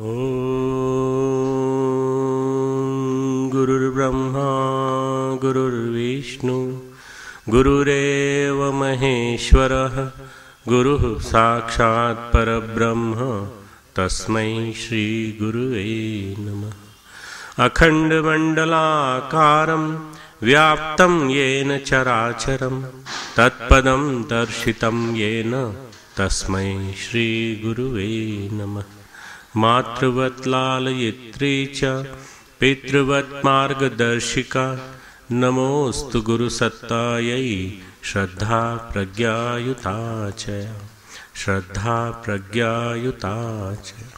Om Gurur Brahma Gurur Vishnu Gurureva Maheshwara Guru Sakshat Parabrahma Tasmai Shri Guruve Namah. Akhand Mandalakaram Vyaptam Yena Characharam Tatpadam Darshitam Yena Tasmai Shri Guruve Namah. Matruvat Lalayitri cha Pitruvat Margadarshika Namostu Guru Sattayai Shraddha Pragyayuta Chaya Shraddha Pragyayuta Chaya.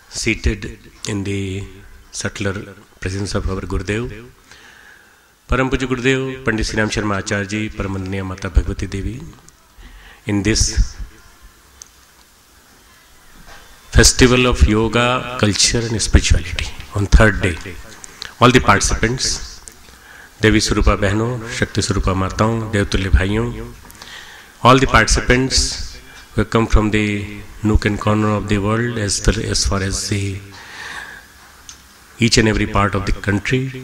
Seated in the subtler presence of our Gurudev, Param Puja Gurudev, Pandit Sri Ram Sharma Acharya, Paramandaniya Mata Bhagavati Devi, in this Festival of Yoga, Culture and Spirituality, on third day, all the participants, Devi Surupa Behno, Shakti Surupa Mataon, Devtulya Bhaiyon, all the participants who have come from the nook and corner of the world as far as each and every part of the country,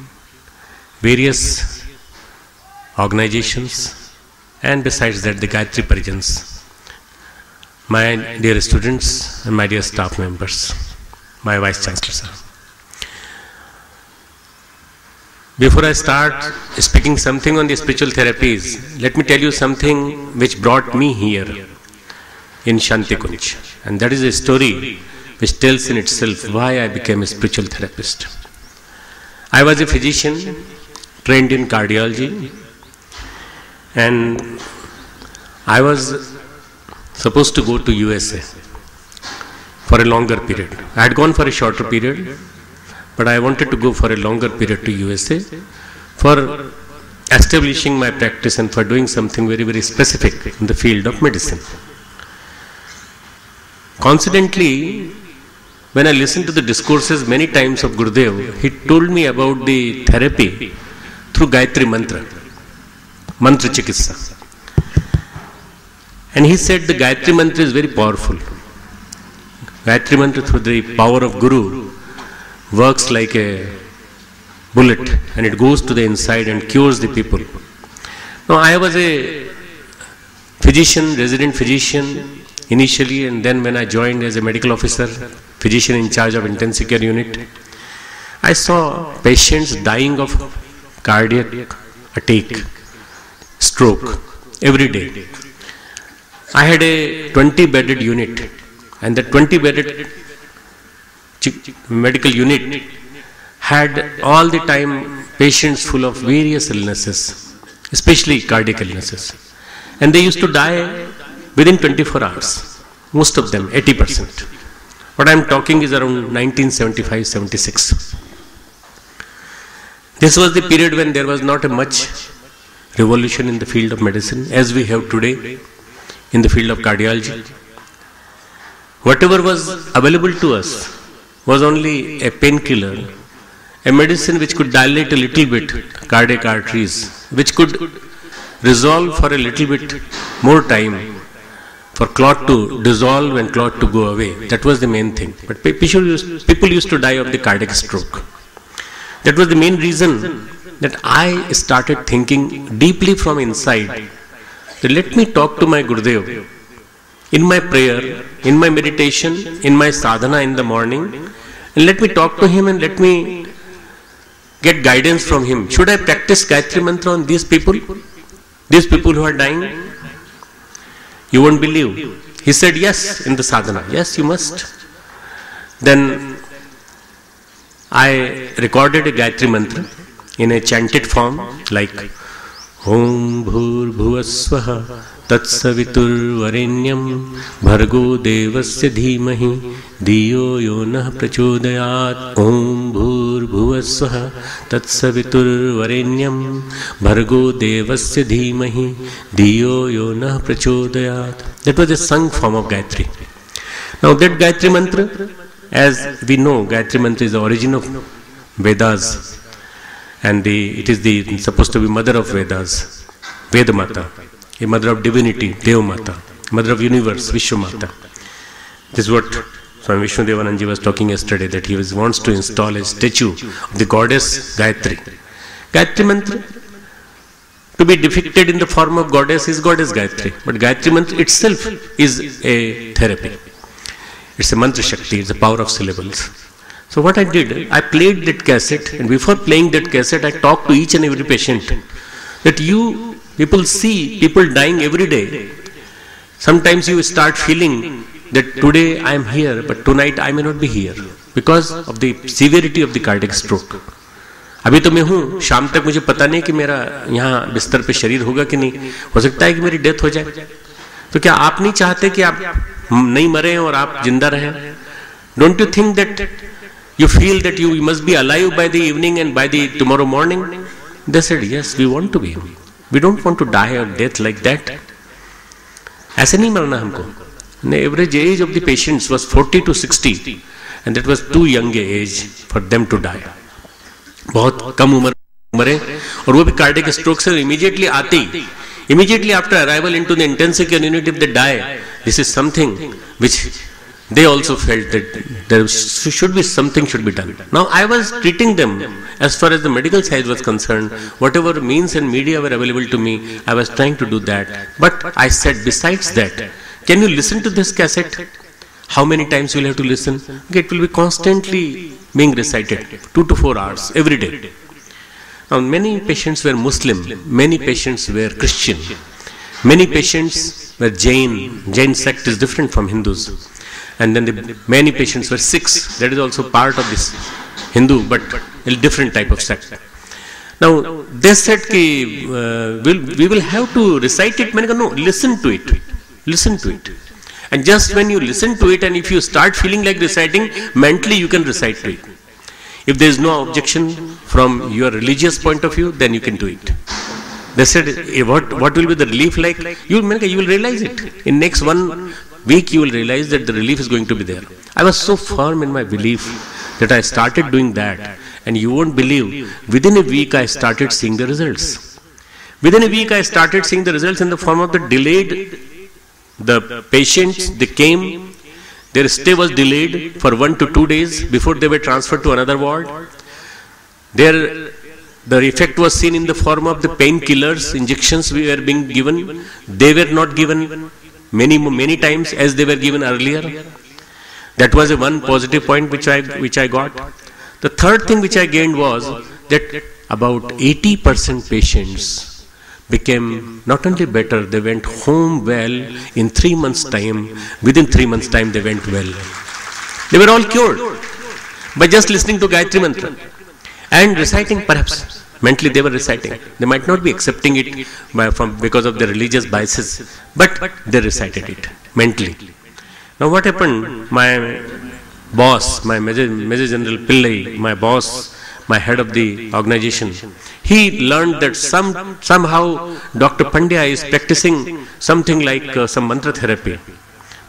various organizations, and besides that the Gayatri Parijans, my dear students and my dear staff members, my Vice Chancellor sir. Before I start speaking something on the spiritual therapies, let me tell you something which brought me here in Shantikunj. And that is a story which tells in itself why I became a spiritual therapist. I was a physician trained in cardiology, and I was supposed to go to USA for a longer period. I had gone for a shorter period, but I wanted to go for a longer period to USA for establishing my practice and for doing something very, very specific in the field of medicine. Coincidentally, when I listened to the discourses many times of Gurudev, he told me about the therapy through Gayatri Mantra, Mantra Chikitsa. And he said the Gayatri Mantra is very powerful. Gayatri Mantra through the power of Guru works like a bullet, and it goes to the inside and cures the people. Now I was a physician, resident physician initially, and then when I joined as a medical officer, physician in charge of intensive care unit, I saw patients dying of cardiac attack, stroke every day. I had a 20-bedded unit, and that 20-bedded medical unit had all the time patients full of various illnesses, especially cardiac illnesses. And they used to die within 24 hours, most of them, 80%. What I am talking is around 1975-76. This was the period when there was not a much revolution in the field of medicine as we have today in the field of cardiology. Whatever was available to us was only a painkiller, a medicine which could dilate a little bit cardiac arteries, which could resolve for a little bit more time for clot to dissolve and clot to go away. That was the main thing. But people used to die of the cardiac stroke. That was the main reason that I started thinking deeply from inside. Let me talk to my Gurudev in my prayer, in my meditation, in my sadhana in the morning, and let me talk to him and let me get guidance from him. Should I practice Gayatri Mantra on these people who are dying? You won't believe. He said yes in the sadhana. Yes, you must. Then I recorded a Gayatri Mantra in a chanted form like Om Bhur Bhuvasvaha Tatsavitur Varenyam Bhargo Devasya Dhimahi Diyo Yonah Prachodayat. Om Bhur Bhuvasvaha Tatsavitur Varenyam Bhargo Devasya Dhimahi Diyo Yonah Prachodayat. That was a sung form of Gayatri. Now that Gayatri Mantra, as we know, Gayatri Mantra is the origin of Vedas. And it is supposed to be mother of Vedas, Vedamata, a mother of divinity, Dev Mata, mother of universe, Vishwamata. This is what Swami Vishnudevananji was talking yesterday, that he wants to install a statue of the goddess Gayatri. Gayatri Mantra, to be depicted in the form of goddess, is goddess Gayatri. But Gayatri Mantra itself is a therapy. It's a mantra shakti, it's the power of syllables. So what I did, I played that cassette, and before playing that cassette, I talked to each and every patient that you people see people dying every day. Sometimes you start feeling that today I am here, but tonight I may not be here because of the severity of the cardiac stroke. अभी तो मैं हूँ, शाम तक मुझे पता नहीं कि मेरा यहाँ बिस्तर पे शरीर होगा कि नहीं, हो सकता है कि मेरी डेथ हो जाए. तो क्या आप नहीं चाहते कि आप नहीं मरें और आप जिंदा रहें? Don't you think that you feel that you must be alive by the evening and by the tomorrow morning? They said, yes, we want to be. We don't want to die or death like that. ऐसे नहीं मरना हमको. The average age of the patients was 40 to 60, and that was too young a age for them to die. बहुत कम उम्र मरे, और वो भी कार्डियक स्ट्रोक से immediately आते ही, immediately after arrival into the intensive care unit, if they die, this is something which they also felt that there should be something should be done. Now I was treating them as far as the medical side was concerned. Whatever means and media were available to me, I was trying to do that. But I said, besides that, can you listen to this cassette? How many times you will have to listen? It will be constantly being recited, 2 to 4 hours every day. Now many patients were Muslim, many patients were Christian, many patients were Jain. Jain sect is different from Hindus. And then many patients were Sikhs. That is also part of this Hindu, but a different type of sect. Now they said we will have to recite it. No, listen to it. Listen to it. And just when you listen to it, and if you start feeling like reciting, mentally you can recite to it. If there is no objection from your religious point of view, then you can do it. They said, what will be the relief like? You will realize it. In next 1 week you will realize that the relief is going to be there. I was so firm in my belief that I started doing that, and you won't believe, within a week I started seeing the results. Within a week I started seeing the results in the form of the delayed. The patients, they came, their stay was delayed for 1 to 2 days before they were transferred to another ward. The effect was seen in the form of the painkillers, injections we were being given. They were not given many times as they were given earlier. That was a one positive point which I got. The third thing which I gained was that about 80% patients became not only better, they went home well in 3 months' time. Within 3 months' time, they went well. They were all cured by just listening to Gayatri Mantra and reciting, perhaps. Mentally they were reciting. They might not be accepting it because of their religious biases, but they recited it mentally. Now what happened? My boss, my Major General Pillai, my boss, my head of the organization, he learned that somehow Dr. Pandya is practicing something like some mantra therapy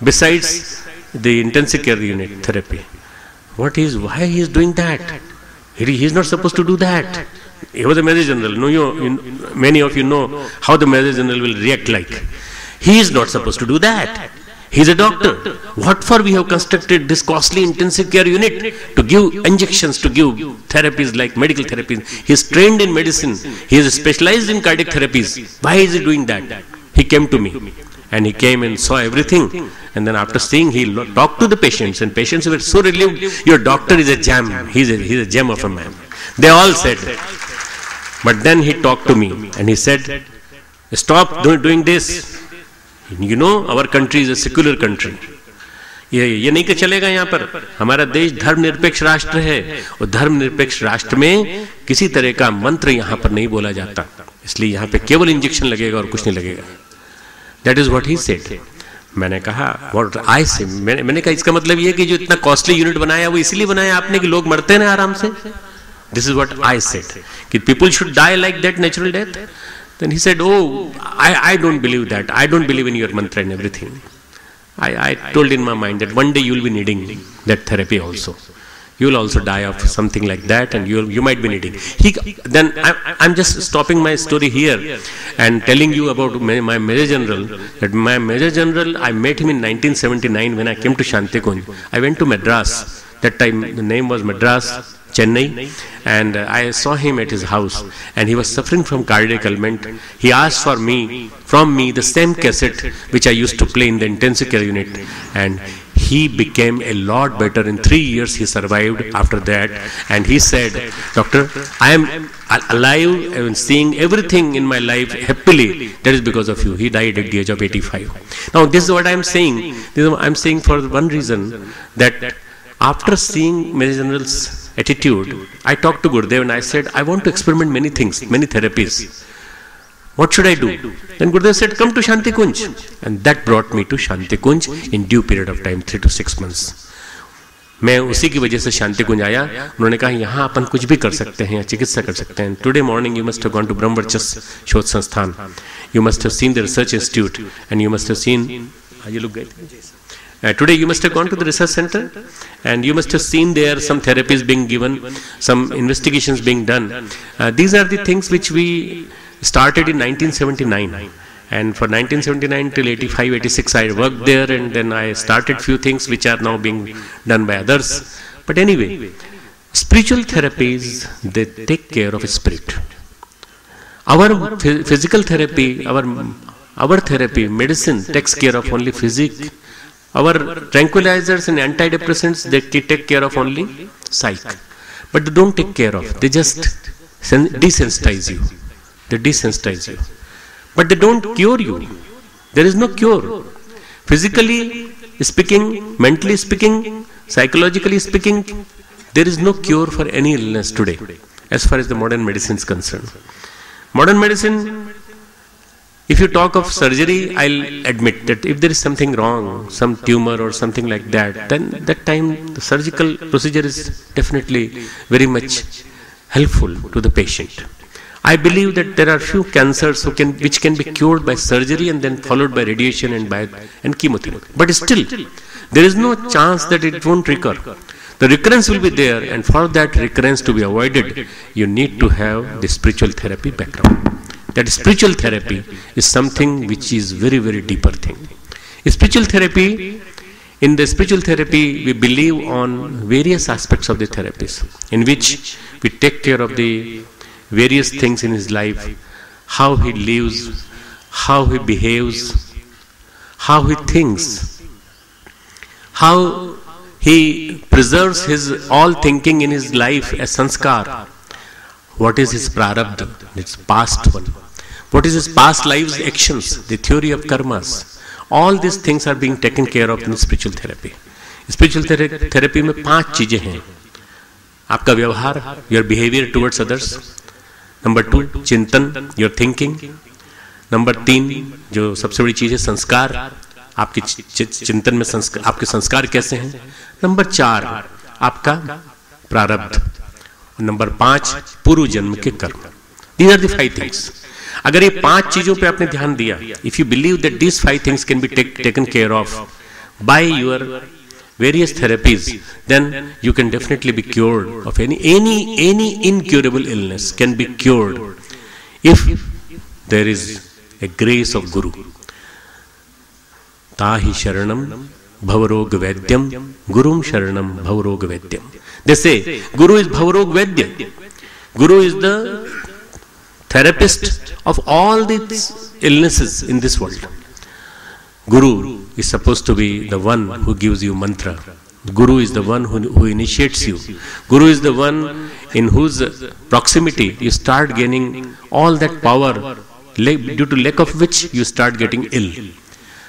besides the intensive care unit therapy. Why he is doing that? He is not supposed to do that. He was a Major General. Many of you know how the Major General will react like. He is not supposed to do that. He is a doctor. What for we have constructed this costly intensive care unit? To give injections, to give therapies like medical therapies. He is trained in medicine. He is specialized in cardiac therapies. Why is he doing that? He came to me. And he came and saw everything. And then after seeing, he talked to the patients. And patients were so relieved. Your doctor is a gem. He's a gem of a man. They all said. But then he talked to me. And he said, stop doing this. You know, our country is a secular country. ये नहीं कि चलेगा यहाँ पर. हमारा देश धर्मनिरपेक्ष राष्ट्र है, और धर्मनिरपेक्ष राष्ट्र में किसी तरह का मंत्र यहाँ पर नहीं बोला जाता. इसलिए यहाँ पे केवल इंजेक्शन लगेगा और कुछ नहीं लगेगा. That is what he said. मैंने कहा, what I say, मैंने कहा इसका मतलब ये कि जो इतना कॉस्टली यूनिट बनाया वो इसलिए बनाया आपने कि लोग मरते हैं आराम से. This is what I said. कि people should die like that, natural death. Then he said, oh, I don't believe that. I don't believe in your mantra and everything. I told in my mind that one day you will be needing that therapy also. You will also die of something like that, and you might be needing. Then I'm just stopping my story here and telling you about my Major General. That my Major General, I met him in 1979 when I came to Shantikunj. I went to Madras. That time the name was Madras, Chennai, and I saw him at his house, and he was suffering from cardiac ailment. He asked from me the same cassette which I used to play in the intensive care unit, and he became a lot better. In 3 years he survived after that, and he said, "Doctor, I am alive and seeing everything in my life happily. That is because of you." He died at the age of 85. Now this is what I am saying. I am saying for one reason, that after seeing Major General's attitude, I talked to Gurudev and I said, "I want to experiment many things, many therapies. What should I do?" Then Gurudev said, "Come to Shantikunj." And that brought me to Shantikunj in due period of time, 3 to 6 months. मैं उसी की वजह से शांतिकुंज आया. उन्होंने कहा यहाँ अपन कुछ भी कर सकते हैं, चिकित्सा कर सकते हैं. Today morning you must have gone to Brahmavarchas Shodh Sansthan. You must have seen the research institute and you must have seen, you look good. Today you must have gone to the research center and you must have seen there some therapies being given, some investigations being done. These are the things which we started in 1979, and for 1979 till 85, 86 I worked there, and then I started few things which are now being done by others. But anyway, spiritual therapies, they take care of spirit. Our physical therapy, our therapy, medicine takes care of only physique. Our tranquilizers and antidepressants, they take care of only psyche. But they don't take care of, they just desensitize you. They desensitize you. But they don't cure you. There is no cure. Physically speaking, mentally speaking, psychologically speaking, there is no cure for any illness today, as far as the modern medicine is concerned. Modern medicine, if you talk of surgery, I'll admit that if there is something wrong, some tumor or something like that, then that time the surgical procedure is definitely very much helpful to the patient. I believe that there are few cancers which can be cured by surgery and then followed by radiation and chemotherapy. But still, there is no chance that it won't recur. The recurrence will be there, and for that recurrence to be avoided, you need to have the spiritual therapy background. That spiritual therapy is something which is very, very deeper thing. Spiritual therapy, in the spiritual therapy, we believe on various aspects of the therapies, in which we take care of the various things in his life, how he lives, how he behaves, how he thinks, how he preserves his all thinking in his life as sanskar. What is his prarabdha, its past one? What is his past life's actions, the theory of karmas? All these things are being taken care of in spiritual therapy. Spiritual therapy में 5 चीजें हैं. आपका व्यवहार, your behavior towards others. Number 2, चिंतन, your thinking. Number 3, जो सबसे बड़ी चीज है, संस्कार. आपके चिंतन में आपके संस्कार कैसे हैं. Number 4, आपका प्रारब्ध. Number 5, पूर्व जन्म के कर्म. These are the 5 things. अगर ये 5 चीजों पे आपने ध्यान दिया, if you believe that these 5 things can be taken care of by your various therapies, then you can definitely be cured of any incurable illness can be cured if there is a grace of Guru. Tahi sharanam bhavarog vadyam gurum sharanam bhavarog vadyam. They say Guru is bhavarog vadya. Guru is the therapist of all these illnesses in this world. Guru is supposed to be the one who gives you mantra. Guru is the one who initiates you. Guru is the one in whose proximity you start gaining all that power, due to lack of which you start getting ill.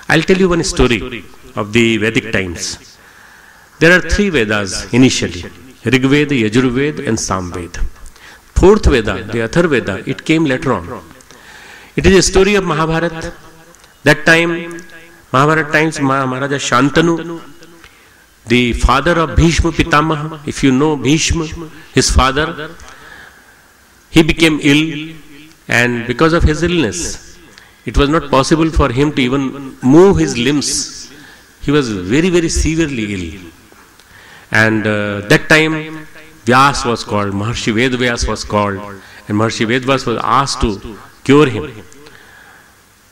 I'll tell you one story of the Vedic times. There are 3 Vedas initially: Rig Veda, Yajur Veda and Sam Veda. 4th Veda, the Atharvaveda, it came later on. It is a story of Mahabharat. That time, Mahabharat times, Maharaja Shantanu, the father of Bhishma Pitamaha, if you know Bhishma, his father, he became ill, and because of his illness, it was not possible for him to even move his limbs. He was very, very severely ill. And that time Vyas was called, Maharshi Vedvyas was called, and Maharshi Vedvyas was asked to cure him.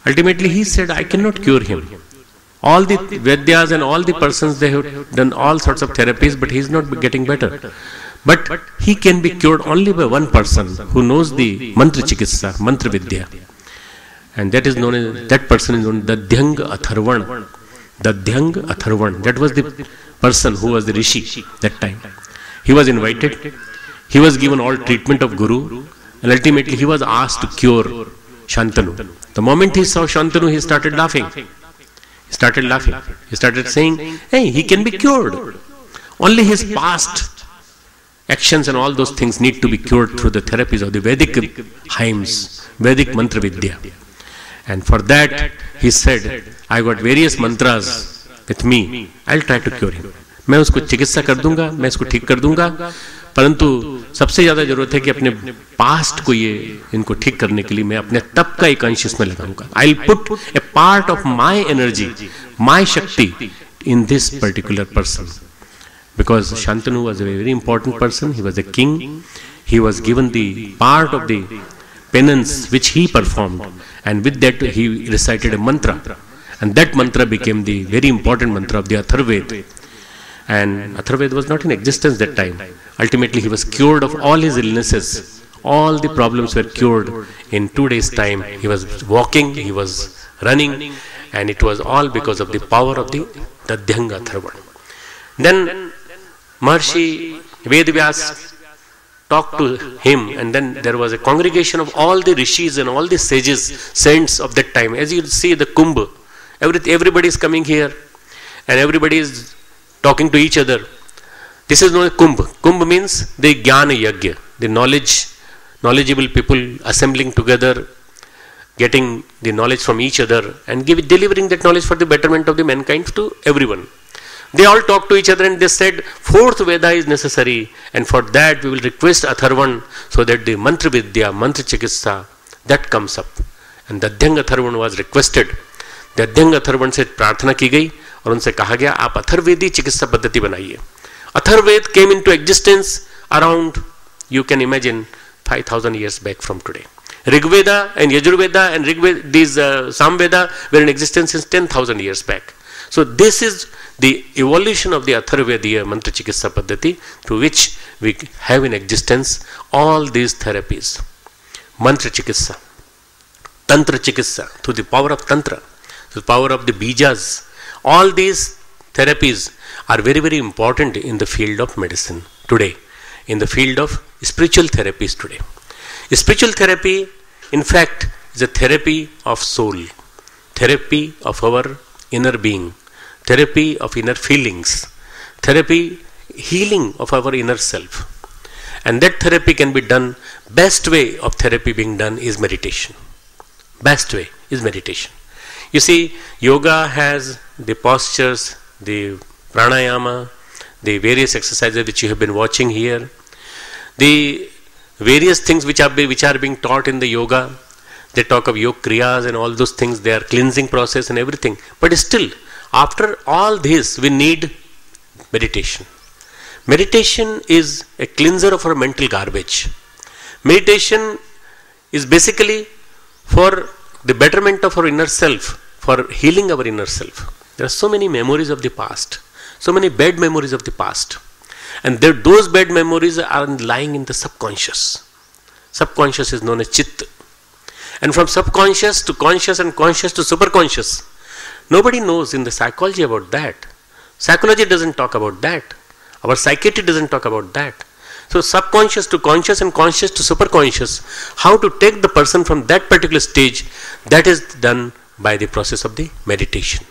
Ultimately he said, I cannot cure him. All the Vedyas and all the persons, they have done all sorts of therapies, but he is not getting better. But he can be cured only by one person who knows the mantra chikitsa, mantra vidya. And that is known as, that person is known as Dadhyang Atharvan. Dadhyang Atharvan. That was the person who was the rishi that time. He was invited, he was given all treatment of Guru, and ultimately he was asked to cure Shantanu. The moment he saw Shantanu, he started laughing. He started laughing. He started saying, hey, he can be cured. Only his past actions and all those things need to be cured through the therapies of the Vedic hymns, Vedic mantra vidya. And for that, he said, I got various mantras with me. I'll try to cure him. मैं उसको चिकित्सा कर दूंगा, मैं इसको ठीक कर दूंगा, परंतु सबसे ज्यादा जरूरत है कि अपने पास्ट को ये इनको ठीक करने के लिए मैं अपने तप का एक अंश इसमें लगाऊंगा. I'll put a part of my energy, my Shakti in this particular person. Because Shantanu was a very important person, he was a king, he was given the part of the penance which he performed, and with that he recited a mantra, and that mantra became the very important mantra of the Atharveda. And Atharveda was not in existence that time. Ultimately he was cured of all his illnesses. All the problems were cured in 2 days' time. He was walking, he was running, and it was all because of the power of the Dadhyang Atharvan. Then Maharshi Vedvyas talked to him, and then there was a congregation of all the rishis and all the sages, saints of that time. As you see the Kumbh, everybody is coming here, and everybody is talking to each other. This is known as Kumbh. Kumbh means the Jnana Yajna, the knowledgeable people assembling together, getting the knowledge from each other, and delivering that knowledge for the betterment of the mankind to everyone. They all talked to each other and they said, 4th Veda is necessary, and for that we will request Atharvan, so that the mantra vidya, mantra chikitsa, that comes up. And Dadhyang Atharvan was requested. Dadhyang Atharvan से प्रार्थना की गई और उनसे कहा गया, आप अथर्वेदी चिकित्सा पद्धति बनाइए. Atharved came into existence around, you can imagine, 5,000 years back from today. Rigveda and Yajurveda and these Samveda were in existence since 10,000 years back. So this is the evolution of the Atharvediya mantra chikitsa paddhati, through which we have in existence all these therapies. Mantra chikitsa, tantra chikitsa, through the power of tantra, through the power of the bijas. All these therapies are very, very important in the field of medicine today, in the field of spiritual therapies today. Spiritual therapy, in fact, is a therapy of soul, therapy of our inner being, therapy of inner feelings, therapy, healing of our inner self. And that therapy can be done, best way of therapy being done is meditation. Best way is meditation. You see, yoga has the postures, the pranayama, the various exercises which you have been watching here, the various things which are being taught in the yoga. They talk of yoga kriyas and all those things, they are cleansing process and everything. But still, after all this, we need meditation. Meditation is a cleanser of our mental garbage. Meditation is basically for the betterment of our inner self, for healing our inner self. There are so many memories of the past, so many bad memories of the past. And those bad memories are lying in the subconscious. Subconscious is known as Chit. And from subconscious to conscious and conscious to superconscious, nobody knows in the psychology about that. Psychology doesn't talk about that. Our psychiatry doesn't talk about that. So subconscious to conscious and conscious to superconscious, how to take the person from that particular stage, that is done by the process of the meditation.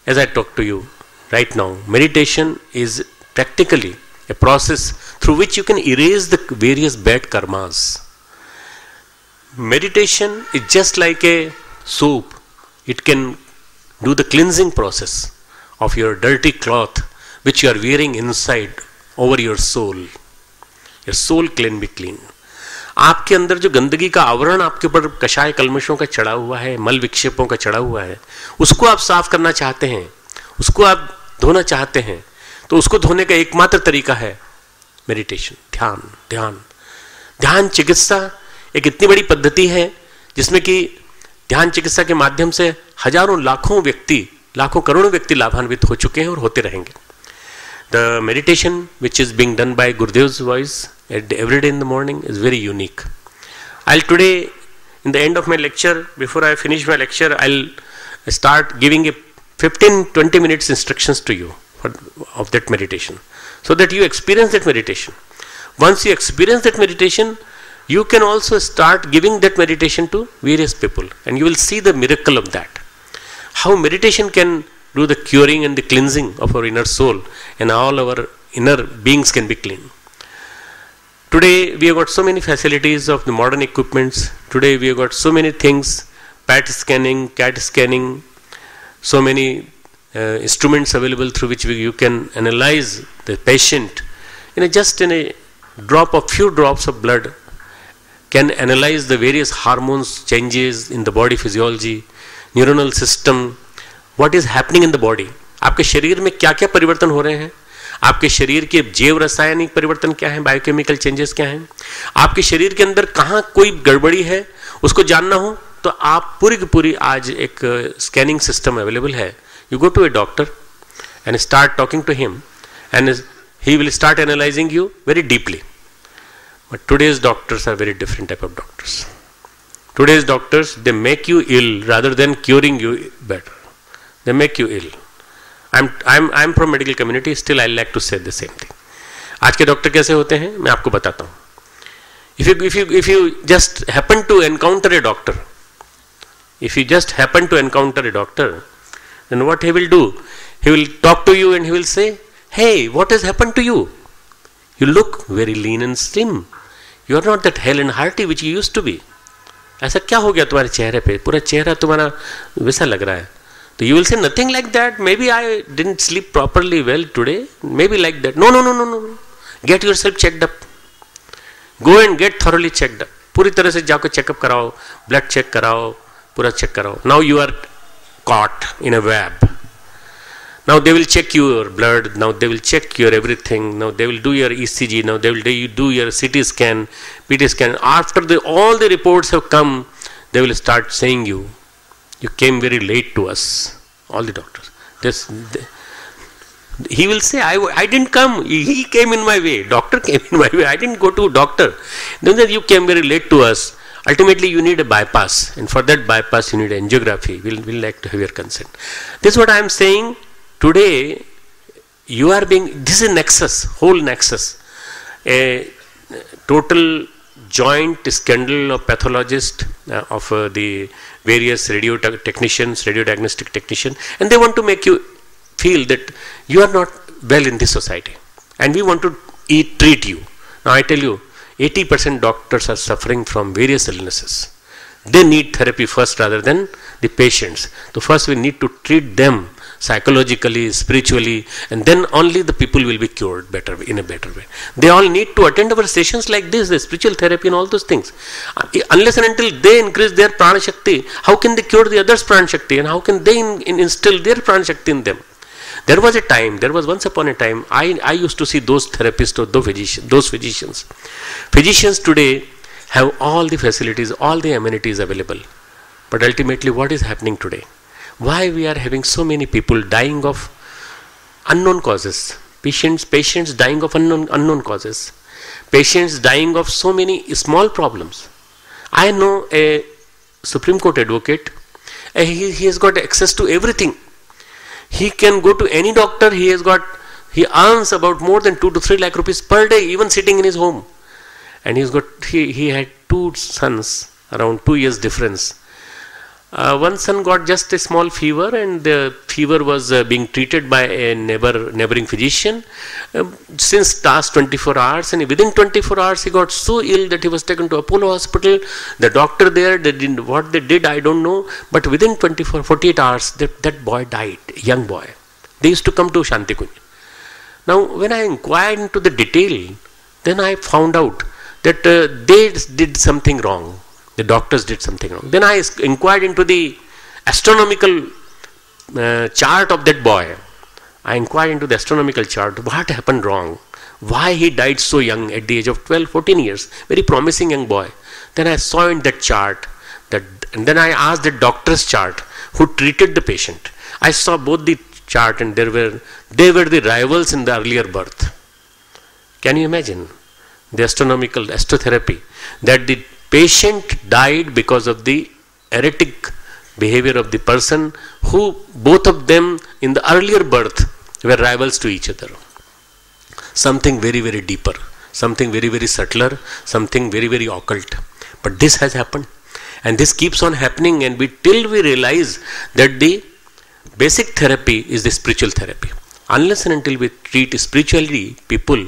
As I talk to you right now, meditation is practically a process through which you can erase the various bad karmas. Meditation is just like a soap. It can do the cleansing process of your dirty cloth which you are wearing inside over your soul. Your soul can be clean. आपके अंदर जो गंदगी का आवरण आपके ऊपर कषाय कल्मशों का चढ़ा हुआ है, मल विक्षेपों का चढ़ा हुआ है, उसको आप साफ करना चाहते हैं, उसको आप धोना चाहते हैं, तो उसको धोने का एकमात्र तरीका है मेडिटेशन, ध्यान। ध्यान ध्यान चिकित्सा एक इतनी बड़ी पद्धति है जिसमें कि ध्यान चिकित्सा के माध्यम से हजारों लाखों व्यक्ति, लाखों करोड़ों व्यक्ति लाभान्वित हो चुके हैं और होते रहेंगे। The meditation which is being done by Gurudev's voice every day in the morning is very unique. I'll today, in the end of my lecture, before I finish my lecture, I'll start giving a 15-20 minutes instructions to you of that meditation, so that you experience that meditation. Once you experience that meditation, you can also start giving that meditation to various people, and you will see the miracle of that. How meditation can do the curing and the cleansing of our inner soul, and all our inner beings can be clean. Today we have got so many facilities of the modern equipments. Today we have got so many things, PET scanning, CAT scanning, so many instruments available through which you can analyze the patient just in a drop of few drops of blood, can analyze the various hormones changes in the body physiology, neuronal system, what is happening in the body. आपके शरीर में क्या क्या परिवर्तन हो रहे हैं, आपके शरीर के जैव रासायनिक परिवर्तन क्या है, बायोकेमिकल चेंजेस क्या हैं, आपके शरीर के अंदर कहाँ कोई गड़बड़ी है उसको जानना हो तो आप पूरी की पूरी आज एक स्कैनिंग सिस्टम अवेलेबल है. You go to a doctor and start talking to him and he will start analyzing you very deeply. But today's doctors are very different type of doctors. Today's doctors, they make you ill rather than curing you better. They make you ill. I'm from medical community, still I like to say the same thing. आज के doctor कैसे होते हैं मैं आपको बताता हूँ. If you just happen to encounter a doctor, then what he will do? He will talk to you and he will say, hey, what has happened to you? You look very lean and slim. You are not that hale and hearty which you used to be. ऐसा क्या हो गया तुम्हारे चेहरे पे, पूरा चेहरा तुम्हारा वैसा लग रहा है. तो you will say nothing like that. Maybe I didn't sleep properly well today. Maybe like that. No. Get yourself checked up. Go and get thoroughly checked up. पूरी तरह से जाकर चेकअप कराओ, ब्लड चेक कराओ, पूरा चेक कराओ. Now you are caught in a web. Now they will check your blood, now they will check your everything, now they will do your ECG, now they will do your CT scan, PT scan. After all the reports have come, they will start saying you came very late to us, all the doctors. He will say, I didn't come, he came in my way, doctor came in my way, I didn't go to doctor. Then you came very late to us. Ultimately you need a bypass, and for that bypass you need angiography. We'll like to have your consent. This is what I am saying. Today, you are this is nexus, whole nexus, a total joint scandal of pathologists, of the various radio technicians, radiodiagnostic technicians, and they want to make you feel that you are not well in this society, and we want to treat you. Now I tell you, 80% doctors are suffering from various illnesses. They need therapy first rather than the patients. So first we need to treat them psychologically, spiritually, and then only the people will be cured in a better way. They all need to attend our sessions like this, the spiritual therapy and all those things. Unless and until they increase their prana shakti, how can they cure the others' prana shakti, and how can they instill their prana shakti in them? There was once upon a time, I used to see those therapists or those physicians. Physicians today have all the facilities, all the amenities available. But ultimately what is happening today? Why we are having so many people dying of unknown causes? Patients dying of unknown causes. Patients dying of so many small problems. I know a Supreme Court advocate. He has got access to everything. He can go to any doctor. He earns about more than 2 to 3 lakh rupees per day, even sitting in his home. And he had 2 sons, around 2 years difference. One son got just a small fever, and the fever was being treated by a neighboring physician since last 24 hours, and within 24 hours he got so ill that he was taken to Apollo hospital. The doctor there, what they did I don't know, but within 48 hours that boy died, a young boy. They used to come to Shantikunj. Now when I inquired into the detail, then I found out that they did something wrong. The doctors did something wrong. Then I inquired into the astronomical chart of that boy. I inquired into the astronomical chart. What happened wrong? Why he died so young at the age of 12, 14 years? Very promising young boy. Then I saw in that chart, and then I asked the doctor's chart who treated the patient. I saw both the chart and they were the rivals in the earlier birth. Can you imagine? The astronomical astrotherapy. That the patient died because of the erratic behavior of the person who both of them in the earlier birth were rivals to each other. Something very, very deeper, something very, very subtler, something very, very occult. But this has happened, and this keeps on happening, and till we realize that the basic therapy is the spiritual therapy. Unless and until we treat spiritually people,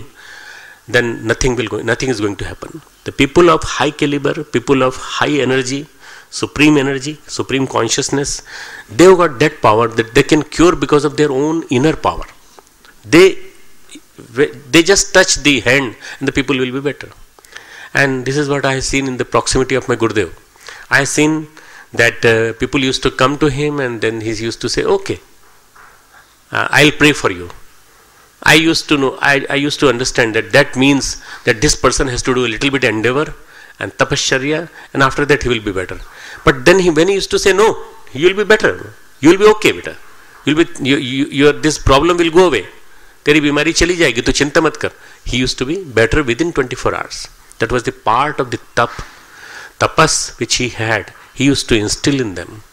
then nothing is going to happen. The people of high caliber, people of high energy, supreme consciousness, they've got that power that they can cure because of their own inner power. They just touch the hand and the people will be better. And this is what I have seen in the proximity of my Gurudev. I have seen that people used to come to him and then he used to say, okay, I'll pray for you. I used to understand that means that this person has to do a little bit endeavor and tapasya, and after that he will be better. But then when he used to say, no, you will be better, you will be okay, beta. This problem will go away. Teri bimari chali jayegi, to chinta mat kar. He used to be better within 24 hours. That was the part of the tapas which he had. He used to instill in them.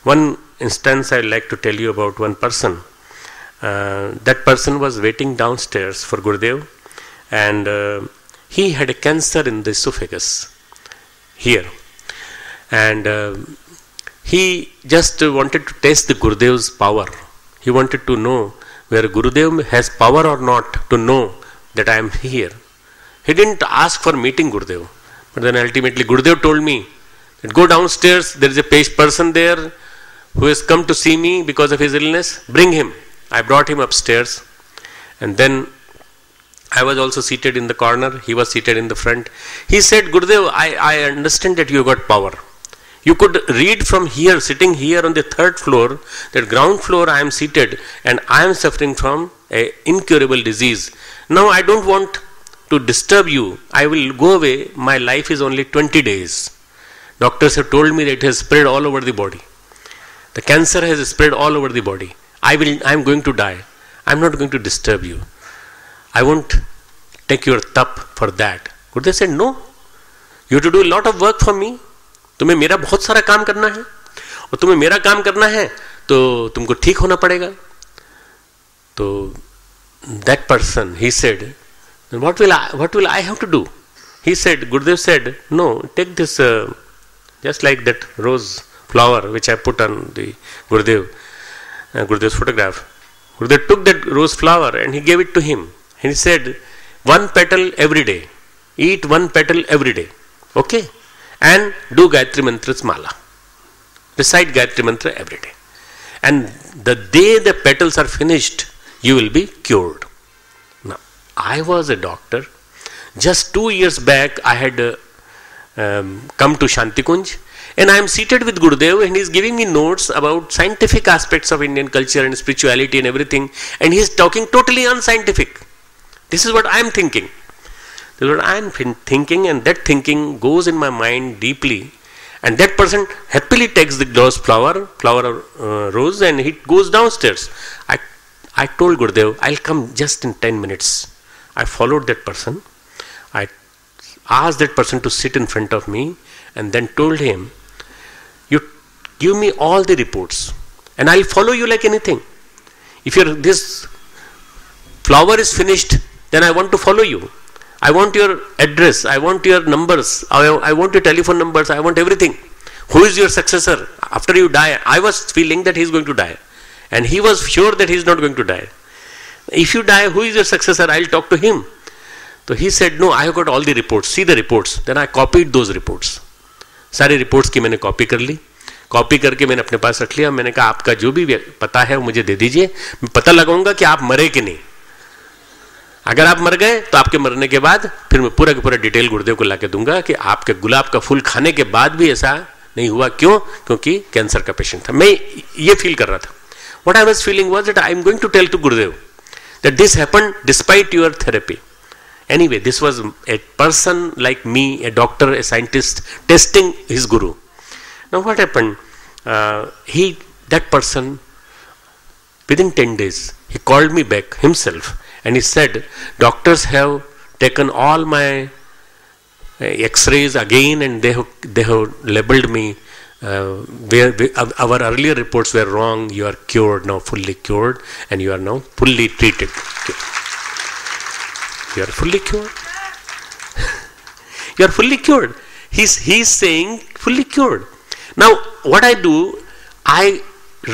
One instance I would like to tell you about one person. That person was waiting downstairs for Gurudev, and he had a cancer in the esophagus here, and he just wanted to test the Gurudev's power. He wanted to know whether Gurudev has power or not to know that I am here. He didn't ask for meeting Gurudev, but then ultimately Gurudev told me that go downstairs, there is a person there who has come to see me because of his illness, bring him. I brought him upstairs, and then I was also seated in the corner, he was seated in the front. He said, Gurudev, I understand that you got power. You could read from here, sitting here on the third floor, that ground floor I am seated and I am suffering from an incurable disease. Now I don't want to disturb you. I will go away. My life is only 20 days. Doctors have told me that it has spread all over the body. The cancer has spread all over the body. I am going to die. I am not going to disturb you. I won't take your tap for that. Gurudev said, no. You have to do a lot of work for me. तुम्हें मेरा बहुत सारा काम करना है, और तुम्हें मेरा काम करना है तो तुमको ठीक होना पड़ेगा. तो that person, he said, what will I have to do? He said, Gurudev said, no, take this just like that rose flower which I put on the Gurudev's photograph. Gurudev took that rose flower and he gave it to him. And he said, one petal every day. Eat one petal every day. Okay? And do Gayatri Mantra's mala. Recite Gayatri Mantra every day. And the day the petals are finished, you will be cured. Now, I was a doctor. Just 2 years back, I had come to Shantikunj, and I am seated with Gurudev, and he is giving me notes about scientific aspects of Indian culture and spirituality and everything, and he is talking totally unscientific. This is what I am thinking. This is what I am thinking, and that thinking goes in my mind deeply. And that person happily takes the rose flower rose, and he goes downstairs. I told Gurudev, I'll come just in 10 minutes. I followed that person. I asked that person to sit in front of me, and then told him, you give me all the reports, and I'll follow you like anything. If this flower is finished, then I want to follow you. I want your address, I want your numbers, I want your telephone numbers, I want everything. Who is your successor after you die? I was feeling that he is going to die, and he was sure that he is not going to die. If you die, who is your successor? I will talk to him. So he said, no, I have got all the reports, see the reports. Then I copied those reports. सारे reports की मैंने copy कर ली. Copy करके मैंने अपने पास रख लिया. मैंने कहा आपका जो भी पता है वो मुझे दे दीजिए, मैं पता लगाऊंगा कि आप मरे कि नहीं. अगर आप मर गए तो आपके मरने के बाद फिर मैं पूरा का पूरा डिटेल गुरुदेव को लाके दूंगा कि आपके गुलाब का फूल खाने के बाद भी ऐसा नहीं हुआ. क्यों? क्योंकि कैंसर का पेशेंट था. मैं ये फील कर रहा था. What I was feeling was that I am going to tell to Gurudev that this happened despite your therapy. Anyway, this was a person like me, a doctor, a scientist, testing his guru. Now what happened? That person, within 10 days, he called me back himself and he said, doctors have taken all my x-rays again and they have labeled me, our earlier reports were wrong, you are cured, now fully cured, and you are now fully treated. You are fully cured. You are fully cured. He's saying fully cured. Now what I do, I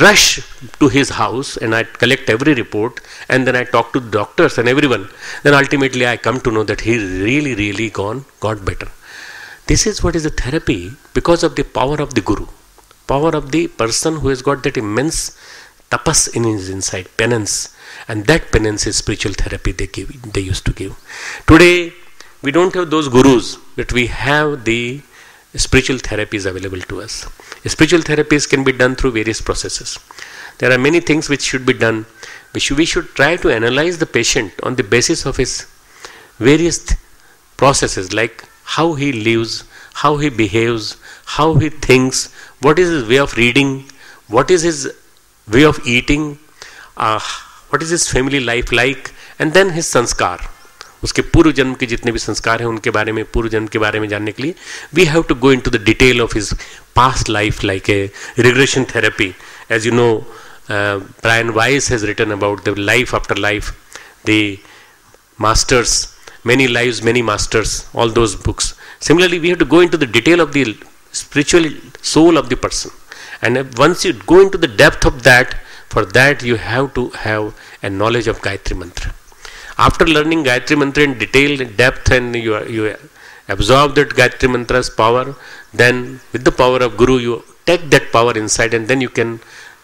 rush to his house and I collect every report and then I talk to the doctors and everyone. Then ultimately I come to know that he really got better. This is what is the therapy, because of the power of the guru, power of the person who has got that immense tapas in his inside, penance, and that penance is spiritual therapy they used to give. Today we don't have those gurus, but we have the spiritual therapies available to us. Spiritual therapies can be done through various processes. There are many things which should be done. We should try to analyze the patient on the basis of his various processes, like how he lives, how he behaves, how he thinks, what is his way of reading, what is his way of eating, what is his family life like, and then his sanskar. उसके पूर्व जन्म के जितने भी संस्कार हैं उनके बारे में, पूर्व जन्म के बारे में जानने के लिए we have to go into the detail of his past life, like a regression therapy. As you know, Brian Weiss has written about the life after life, the masters, many lives, many masters, all those books. Similarly, we have to go into the detail of the spiritual soul of the person, and once you go into the depth of that, for that you have to have a knowledge of Gayatri Mantra. After learning Gayatri Mantra in detail, in depth, and you absorb that Gayatri Mantra's power, then with the power of Guru, you take that power inside, and then you can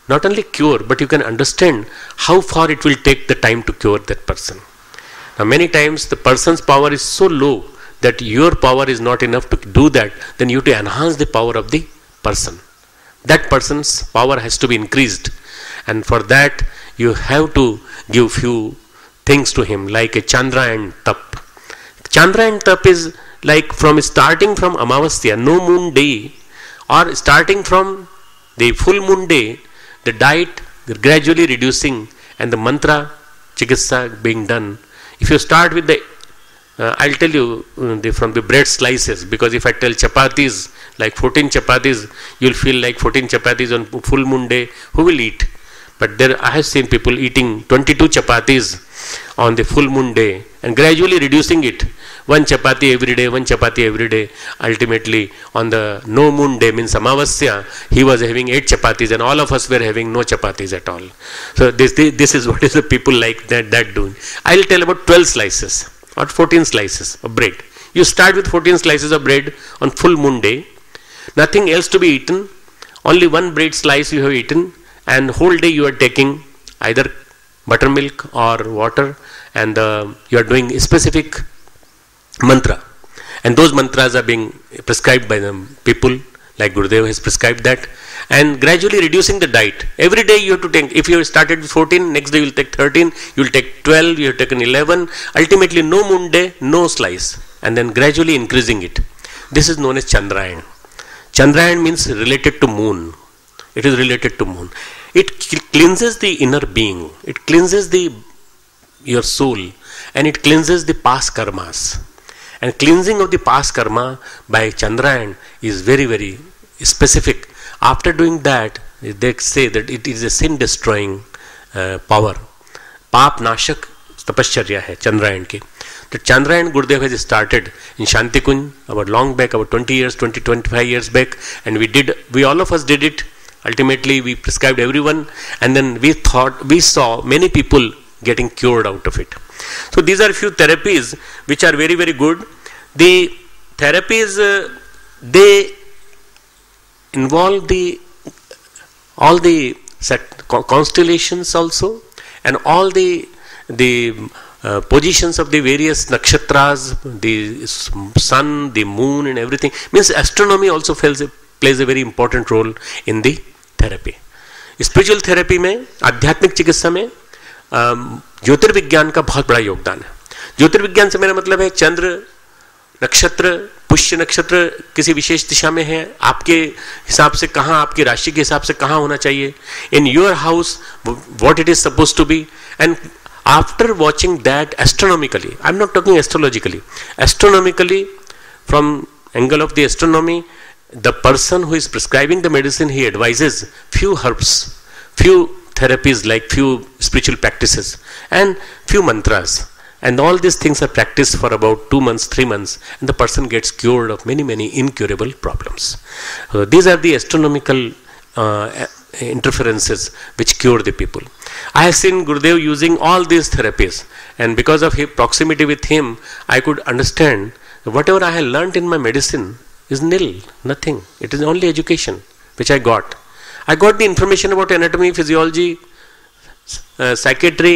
not only cure, but you can understand how far it will take the time to cure that person. Now many times the person's power is so low that your power is not enough to do that, then you have to enhance the power of the person. That person's power has to be increased, and for that you have to give few things to him, like a Chandra and Tap. Chandra and Tap is like starting from Amavasya, no moon day, or starting from the full moon day, the diet gradually reducing and the mantra chikitsa being done. If you start with the, I'll tell you from the bread slices, because if I tell chapatis, like 14 chapatis, you'll feel like 14 chapatis on full moon day, who will eat? But there I have seen people eating 22 chapatis on the full moon day and gradually reducing it. One chapati every day, one chapati every day. Ultimately, on the no moon day, means Amavasya, he was having 8 chapatis and all of us were having no chapatis at all. So this is what is the people like that doing. I'll tell about 12 slices or 14 slices of bread. You start with 14 slices of bread on full moon day. Nothing else to be eaten. Only one bread slice you have eaten. And whole day you are taking either buttermilk or water, and you are doing a specific mantra, and those mantras are being prescribed by the people, like Gurudev has prescribed that, and gradually reducing the diet. Every day you have to take, if you started with 14, next day you will take 13, you will take 12, you have taken 11, ultimately no moon day, no slice, and then gradually increasing it. This is known as Chandrayan. Chandrayan means related to moon. It is related to moon. It cleanses the inner being. It cleanses your soul, and it cleanses the past karmas. And cleansing of the past karma by Chandrayan is very, very specific. After doing that, they say that it is a sin destroying power. Paap nashak tapasya hai Chandrayan ki. The Chandrayan Gurudev has started in Shantikunj about long back, about 25 years back, and we all of us did it. Ultimately, we prescribed everyone, and then we saw many people getting cured out of it. So these are a few therapies which are very, very good. The therapies, they involve all the constellations also, and all the positions of the various nakshatras, the sun, the moon, and everything. Means astronomy also plays a very important role in the therapy. Spiritual therapy में, आध्यात्मिक चिकित्सा में ज्योतिर्विज्ञान का बहुत बड़ा योगदान है। ज्योतिर्विज्ञान से मेरा मतलब है चंद्र, नक्षत्र, पुष्य नक्षत्र किसी विशेष दिशा में है, आपके हिसाब से कहाँ, आपकी राशि के हिसाब से कहाँ होना चाहिए, in your house what it is suppose to be, and after watching that astronomically, I am not talking astrologically, astronomically from angle of the astronomy, the person who is prescribing the medicine, he advises few herbs, few therapies, like few spiritual practices and few mantras, and all these things are practiced for about 2 months, 3 months, and the person gets cured of many incurable problems. These are the astronomical interferences which cure the people. I have seen Gurudev using all these therapies, and because of his proximity with him, I could understand that whatever I have learnt in my medicine is nil, nothing. It is only education which I got. I got the information about anatomy, physiology, psychiatry,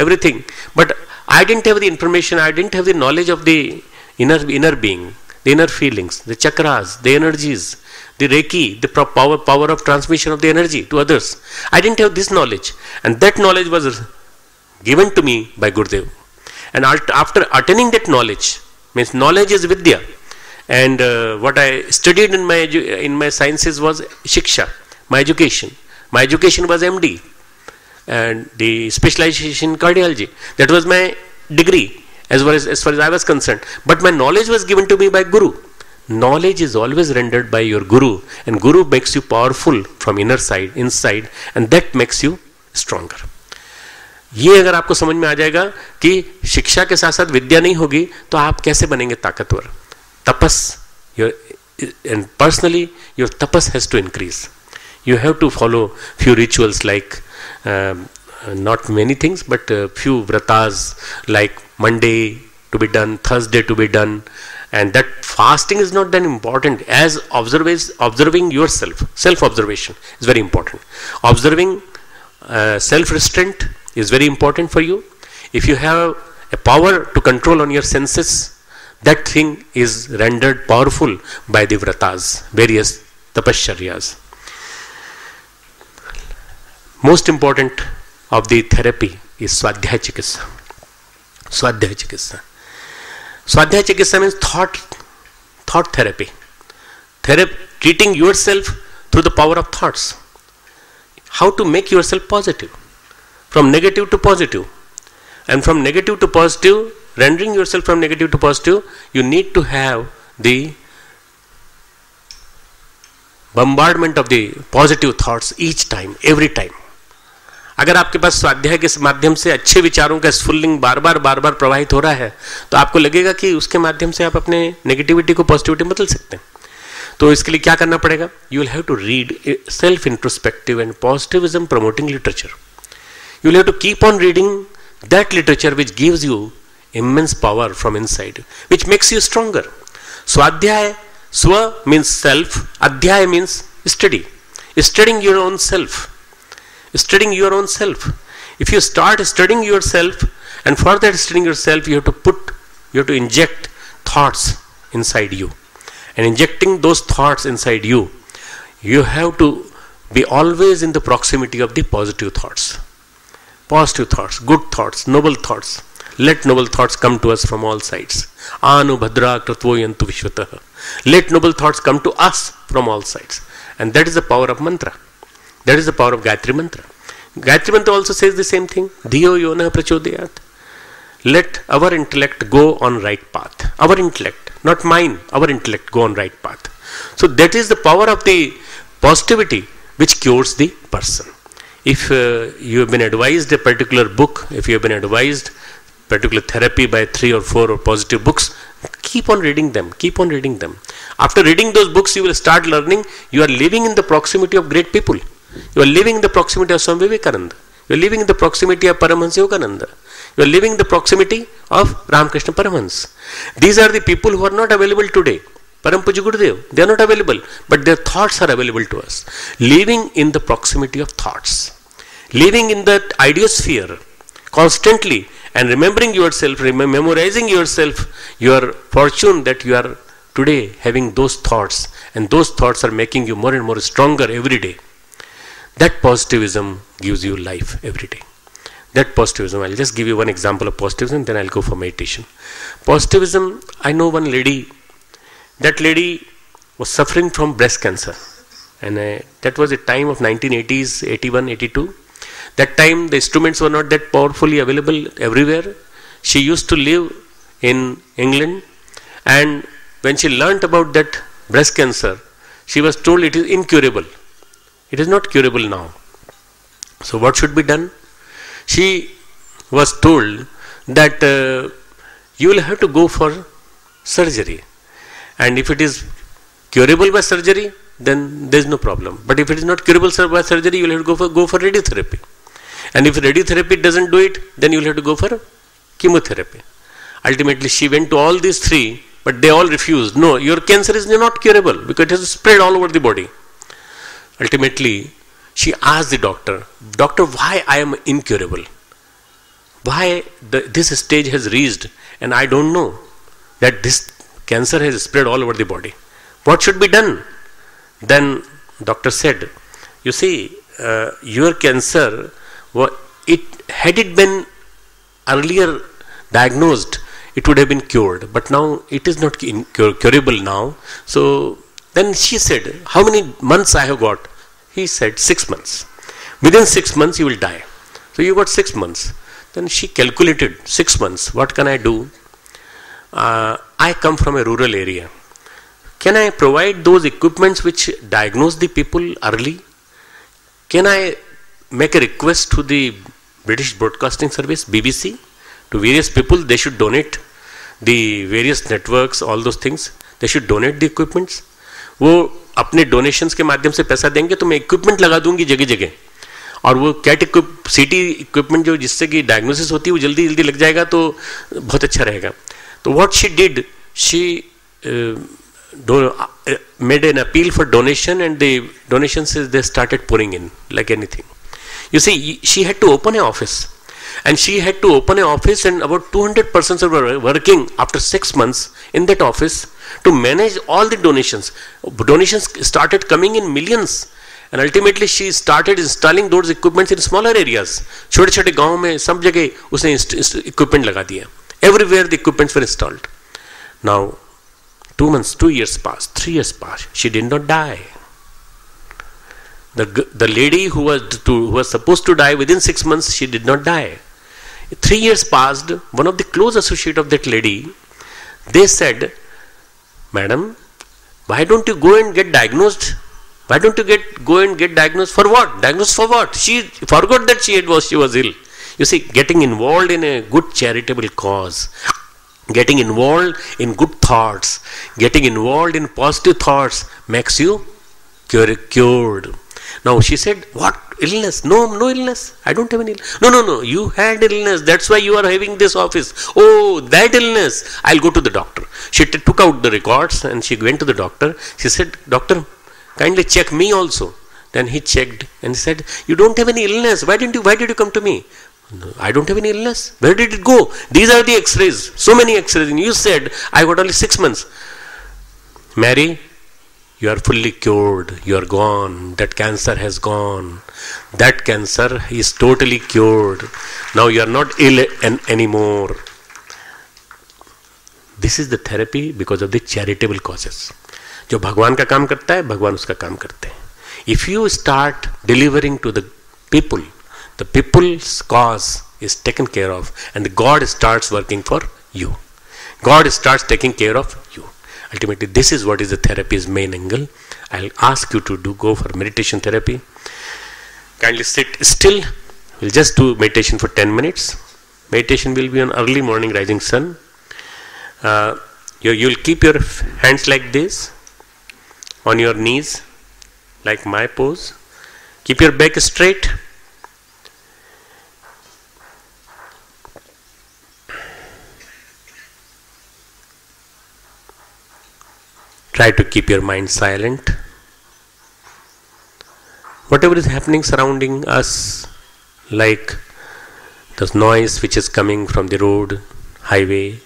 everything. But I didn't have the information, I didn't have the knowledge of the inner being, the inner feelings, the chakras, the energies, the Reiki, the power of transmission of the energy to others. I didn't have this knowledge. And that knowledge was given to me by Gurudev. And after attaining that knowledge, means knowledge is Vidya. And what I studied in my sciences was Shiksha, my education. My education was MD and the specialization in cardiology. That was my degree as far as I was concerned. But my knowledge was given to me by Guru. Knowledge is always rendered by your Guru, and Guru makes you powerful from inside, and that makes you stronger. ये अगर आपको समझ में आ जाएगा कि शिक्षा के साथ साथ विद्या नहीं होगी तो आप कैसे बनेंगे ताकतवर. Tapas, and personally your tapas has to increase. You have to follow few rituals like not many things, but few vratas like Monday to be done, Thursday to be done, and that fasting is not that important as observing yourself. Self-observation is very important. Observing self-restraint is very important for you. If you have a power to control on your senses, that thing is rendered powerful by the vratas, various tapascharyas. Most important of the therapy is Swadhyaya Chikitsa. Swadhyaya Chikitsa. Swadhyaya Chikitsa means thought therapy. Treating yourself through the power of thoughts. How to make yourself positive. From negative to positive. And from negative to positive, rendering yourself from negative to positive, you need to have the bombardment of the positive thoughts each time, every time. अगर आपके पास स्वाध्याय के माध्यम से अच्छे विचारों का स्फुल्लिंग बार बार प्रवाहित हो रहा है तो आपको लगेगा कि उसके माध्यम से आप अपने नेगेटिविटी को पॉजिटिविटी में बदल सकते हैं. तो इसके लिए क्या करना पड़ेगा? You will have to read self introspective and positivism promoting literature. You will have to keep on reading that literature which gives you immense power from inside, which makes you stronger. Swadhyaya, Swa means self, Adhyaya means study. Studying your own self. Studying your own self. If you start studying yourself, and for that studying yourself, you have to inject thoughts inside you. And injecting those thoughts inside you, you have to be always in the proximity of the positive thoughts. Positive thoughts, good thoughts, noble thoughts. Let noble thoughts come to us from all sides. Anu bhadra kratvoyantu vishvatah. Let noble thoughts come to us from all sides. And that is the power of mantra. That is the power of Gayatri mantra. Gayatri mantra also says the same thing. Dhiyo yonah prachodayat. Let our intellect go on right path. Our intellect, not mine. Our intellect go on right path. So that is the power of the positivity which cures the person. If you have been advised a particular book, if you have been advised particular therapy by 3 or 4 or positive books, keep on reading them. After reading those books, you will start learning. You are living in the proximity of great people. You are living in the proximity of Swami Vivekananda. You are living in the proximity of Paramahansa Yogananda. You are living in the proximity of Ramakrishna Paramahansa. These are the people who are not available today. Param Puja Gurudev, they are not available, but their thoughts are available to us. Living in the proximity of thoughts. Living in that idiosphere constantly. And remembering yourself, memorizing yourself, your fortune that you are today having those thoughts, and those thoughts are making you more and more stronger every day. That positivism gives you life every day. That positivism, I'll just give you one example of positivism, then I'll go for meditation. Positivism, I know one lady, that lady was suffering from breast cancer. And that was a time of 1980s, 81, 82. That time the instruments were not that powerfully available everywhere. She used to live in England, and when she learnt about that breast cancer, she was told it is incurable. It is not curable now. So what should be done? She was told that you will have to go for surgery, and if it is curable by surgery, then there is no problem. But if it is not curable by surgery, you will have to go for radiotherapy. And if radiotherapy doesn't do it, then you will have to go for chemotherapy. Ultimately, she went to all these three, but they all refused. No, your cancer is not curable because it has spread all over the body. Ultimately, she asked the doctor, "Doctor, why I am incurable? Why this stage has reached and I don't know that this cancer has spread all over the body? What should be done?" Then doctor said, "You see, your cancer, had it been earlier diagnosed, it would have been cured. But now it is not curable now." So then she said, "How many months I have got?" He said, 6 months. "Within 6 months you will die." So you got 6 months. Then she calculated, 6 months, what can I do? I come from a rural area. Can I provide those equipments which diagnose the people early? Can I make a request to the British Broadcasting Service, BBC, to various people? They should donate the various networks, all those things. They should donate the equipments. वो अपने donations के माध्यम से पैसा देंगे तो मैं equipment लगा दूंगी जगह जगह, और वो कैट सिटी इक्विपमेंट जो जिससे कि डायग्नोसिस होती है वो जल्दी जल्दी लग जाएगा, तो बहुत अच्छा रहेगा. तो what she did, she made an appeal for donation, and the donations they started pouring in like anything. You see, she had to open an office, and about 200 persons were working after 6 months in that office to manage all the donations. Donations started coming in millions, and ultimately she started installing those equipments in smaller areas. छोटे छोटे गांव में सब जगह उसने equipment लगा दिया. Everywhere the equipments were installed. Now 2 months, 2 years passed, 3 years passed. She did not die. The lady who was supposed to die within 6 months, she did not die. 3 years passed. One of the close associate of that lady, they said, "Madam, why don't you go and get diagnosed? Why don't you go and get diagnosed for what? Diagnosed for what?" She forgot that she was ill. You see, getting involved in a good charitable cause, getting involved in good thoughts, getting involved in positive thoughts makes you cured. Now she said, "What? Illness? No illness. I don't have any illness." No. You had illness. That's why you are having this office. "Oh, that illness. I'll go to the doctor." She took out the records and she went to the doctor. She said, "Doctor, kindly check me also." Then he checked and said, "You don't have any illness. Why did you come to me?" "No, I don't have any illness." "Where did it go?" "These are the x-rays. So many x-rays. And you said, I got only 6 months. "Mary, you are fully cured. You are gone. That cancer has gone. That cancer is totally cured. Now you are not ill anymore." This is the therapy because of the charitable causes. जो भगवान का काम करता है, भगवान उसका काम करते हैं. If you start delivering to the people, the people's cause is taken care of, and God starts working for you. God starts taking care of you. Ultimately, this is what is the therapy's main angle. I'll ask you to go for meditation therapy. Kindly sit still. We'll just do meditation for 10 minutes. Meditation will be on early morning rising sun. You'll keep your hands like this on your knees, like my pose. Keep your back straight. Try to keep your mind silent. Whatever is happening surrounding us, like the noise which is coming from the road, highway,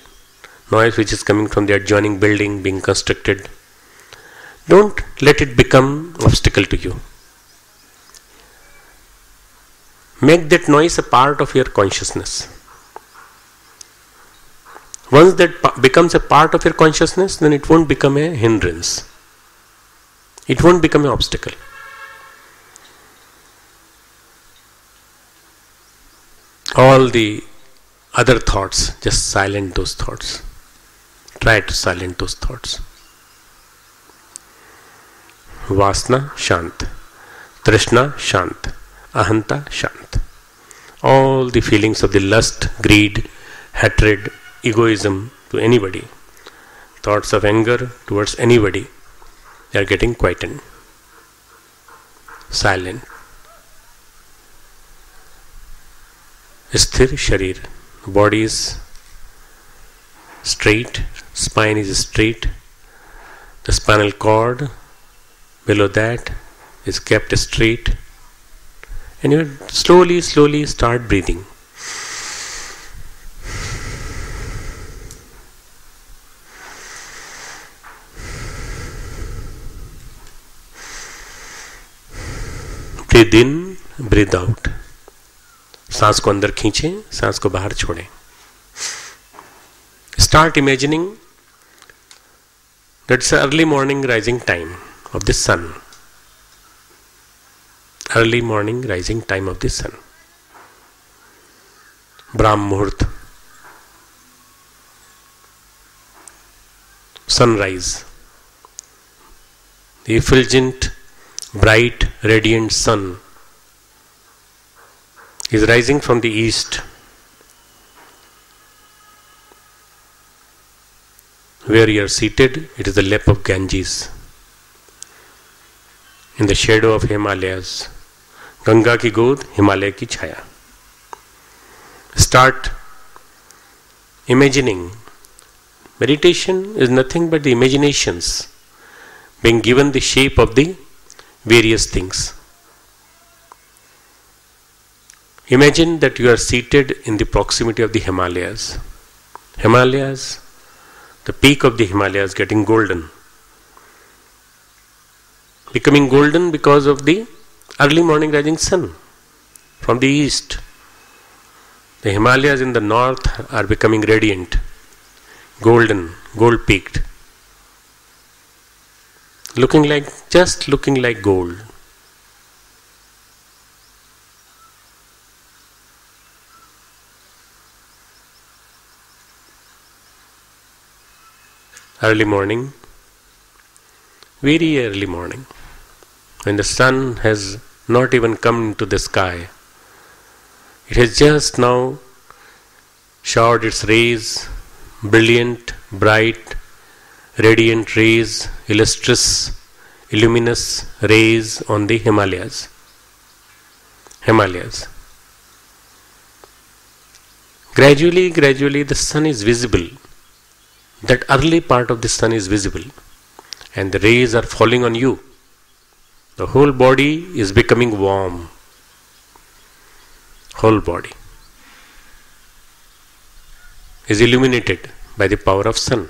noise which is coming from the adjoining building being constructed, don't let it become obstacle to you. Make that noise a part of your consciousness. Once that becomes a part of your consciousness, then it won't become a hindrance. It won't become an obstacle. All the other thoughts, just silent those thoughts. Try to silence those thoughts. Vasna shant, Trishna shant, Ahanta shant. All the feelings of the lust, greed, hatred, egoism to anybody, thoughts of anger towards anybody, they are getting quietened. Silent. Sthir sharir. Body is straight, spine is straight, the spinal cord below that is kept straight, and you slowly start breathing. Breathe in, breathe out. सांस को अंदर खींचें, सांस को बाहर छोड़ें. Start imagining that's early morning rising time of the sun. Early morning rising time of the sun. Brahm Muhurt. Sunrise. The effulgent, bright, radiant sun is rising from the east. Where you are seated, it is the lap of Ganges. In the shadow of Himalayas. Ganga ki god, Himalaya ki chaya. Start imagining. Meditation is nothing but the imaginations being given the shape of the various things. Imagine that you are seated in the proximity of the Himalayas. Himalayas, the peak of the Himalayas getting golden. Becoming golden because of the early morning rising sun from the east. The Himalayas in the north are becoming radiant, golden, gold peaked. Looking like gold. Early morning, very early morning, when the sun has not even come into the sky. It has just now showered its rays, brilliant, bright, radiant rays, illustrious, luminous rays on the Himalayas. Gradually the sun is visible. That early part of the sun is visible, and the rays are falling on you. The whole body is becoming warm. Whole body is illuminated by the power of sun.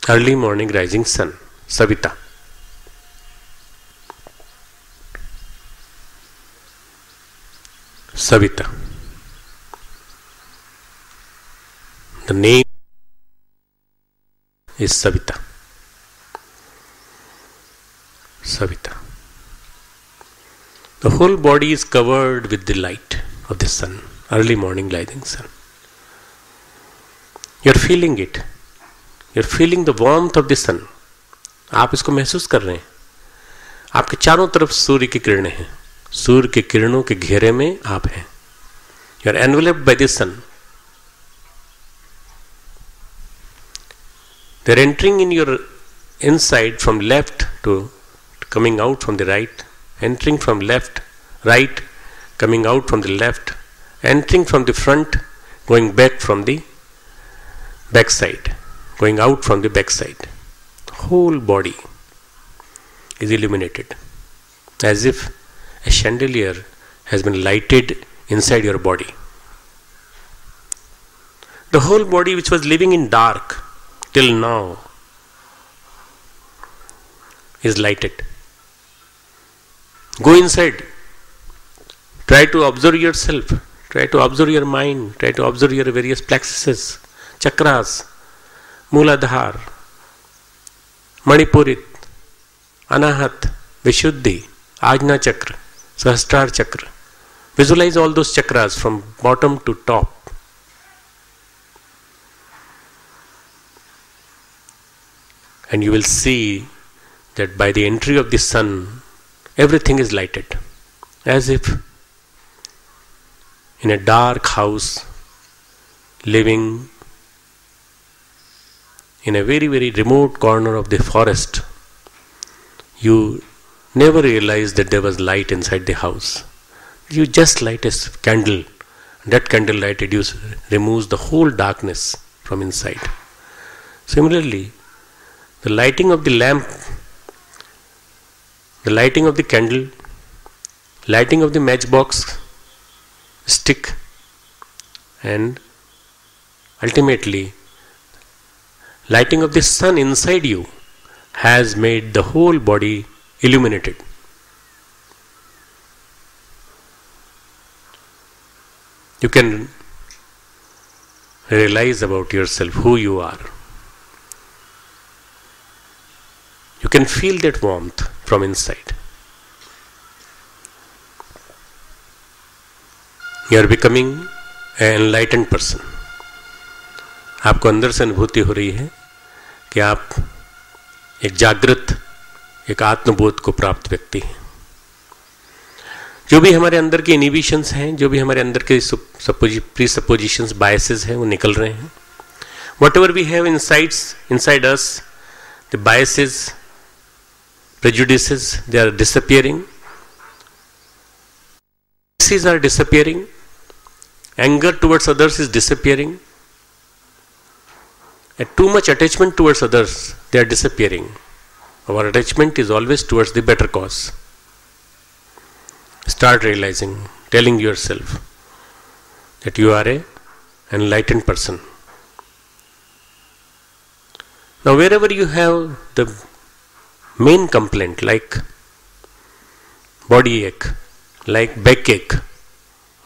Early morning rising sun, Savita. Savita. The name is Savita. Savita. The whole body is covered with the light of the sun, early morning rising sun. You are feeling it. You are feeling the warmth of the sun. आप इसको महसूस कर रहे हैं. आपके चारों तरफ सूर्य की किरणें हैं. सूर्य के किरणों के घेरे में आप हैं. You are enveloped by the sun. They are entering in your inside from left to coming out from the right, entering from left, right, coming out from the left, entering from the front, going back from the backside, going out from the backside. The whole body is illuminated as if a chandelier has been lighted inside your body. The whole body which was living in dark till now is lighted. Go inside. Try to observe yourself. Try to observe your mind. Try to observe your various plexuses, chakras, Mooladhar, Manipurit, Anahat, Vishuddhi, Ajna Chakra, Sahasrar Chakra. Visualize all those chakras from bottom to top. And you will see that by the entry of the sun, everything is lighted. As if in a dark house, living in a very, very remote corner of the forest, you never realized that there was light inside the house. You just light a candle. That candle light removes the whole darkness from inside. Similarly, the lighting of the lamp, the lighting of the candle, lighting of the matchbox stick, and ultimately lighting of the sun inside you has made the whole body illuminated. You can realize about yourself who you are. You can feel that warmth from inside. You are becoming an enlightened person. आपको अंदर से अनुभूति हो रही है कि आप एक जागृत, एक आत्मबोध को प्राप्त व्यक्ति हैं. जो भी हमारे अंदर के इनिबिशंस हैं, जो भी हमारे अंदर के प्रीसपोजिशंस, बायसेस हैं, वो निकल रहे हैं. Whatever we have inside us, the biases, prejudices, they are disappearing. Biases are disappearing. Anger towards others is disappearing. And too much attachment towards others, they are disappearing. Our attachment is always towards the better cause. Start realizing, telling yourself that you are an enlightened person. Now, wherever you have the main complaint like body ache, like backache,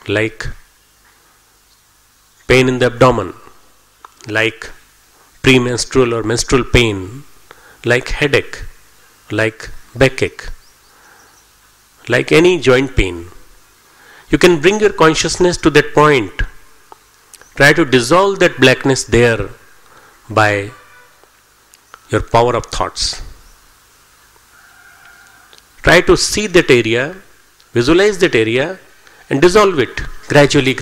like pain in the abdomen, like premenstrual or menstrual pain, like headache, like backache, like any joint pain, you can bring your consciousness to that point. Try to dissolve that blackness there by your power of thoughts. Try to see that area, visualize that area, and dissolve it gradually.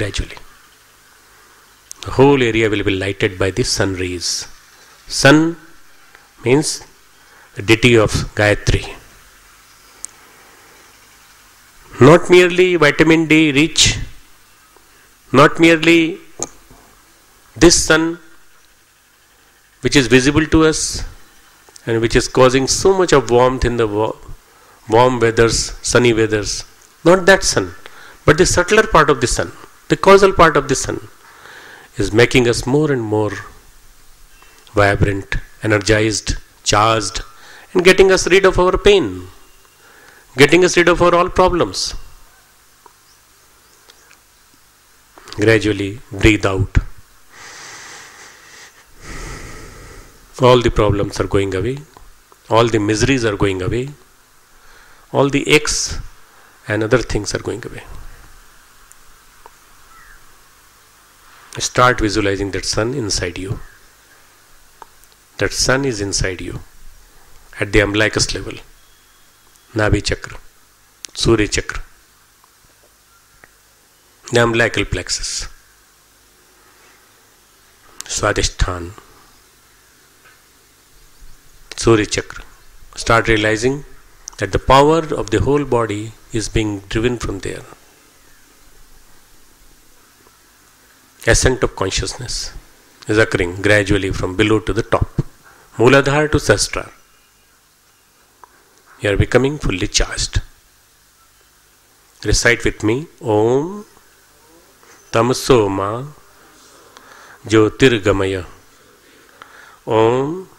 The whole area will be lighted by the sun rays. Sun means the deity of Gayatri. Not merely vitamin D rich, not merely this sun which is visible to us and which is causing so much of warmth in the warm weathers, sunny weathers. Not that sun, but the subtler part of the sun, the causal part of the sun is making us more and more vibrant, energized, charged, and getting us rid of our pain, getting us rid of our all problems. Gradually breathe out. All the problems are going away, all the miseries are going away, all the aches and other things are going away. Start visualizing that sun inside you. That sun is inside you at the umbilicus level, Nabhi Chakra, Surya Chakra, the umbilical plexus, Swadhisthana, Surya Chakra. Start realizing that the power of the whole body is being driven from there. Ascent of consciousness is occurring gradually from below to the top. Mooladhara to Sahasrara. You are becoming fully charged. Recite with me. Om Tamasoma Jyotirgamaya. Om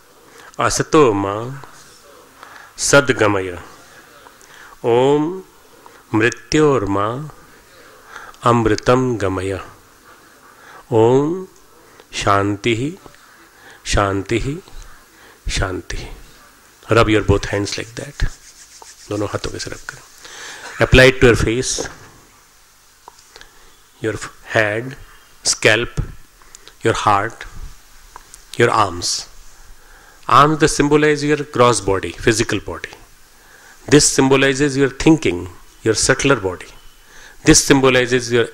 Asatoma Sadgamaya. Om Mrityorma Amritam Gamaya. Om Shanti Shanti Shanti. Rub your both hands like that. दोनों हाथों के से रब करें. Apply it to your face, your head, scalp, your heart, your arms. Arms that symbolize your gross body, physical body. This symbolizes your thinking, your subtler body. This symbolizes your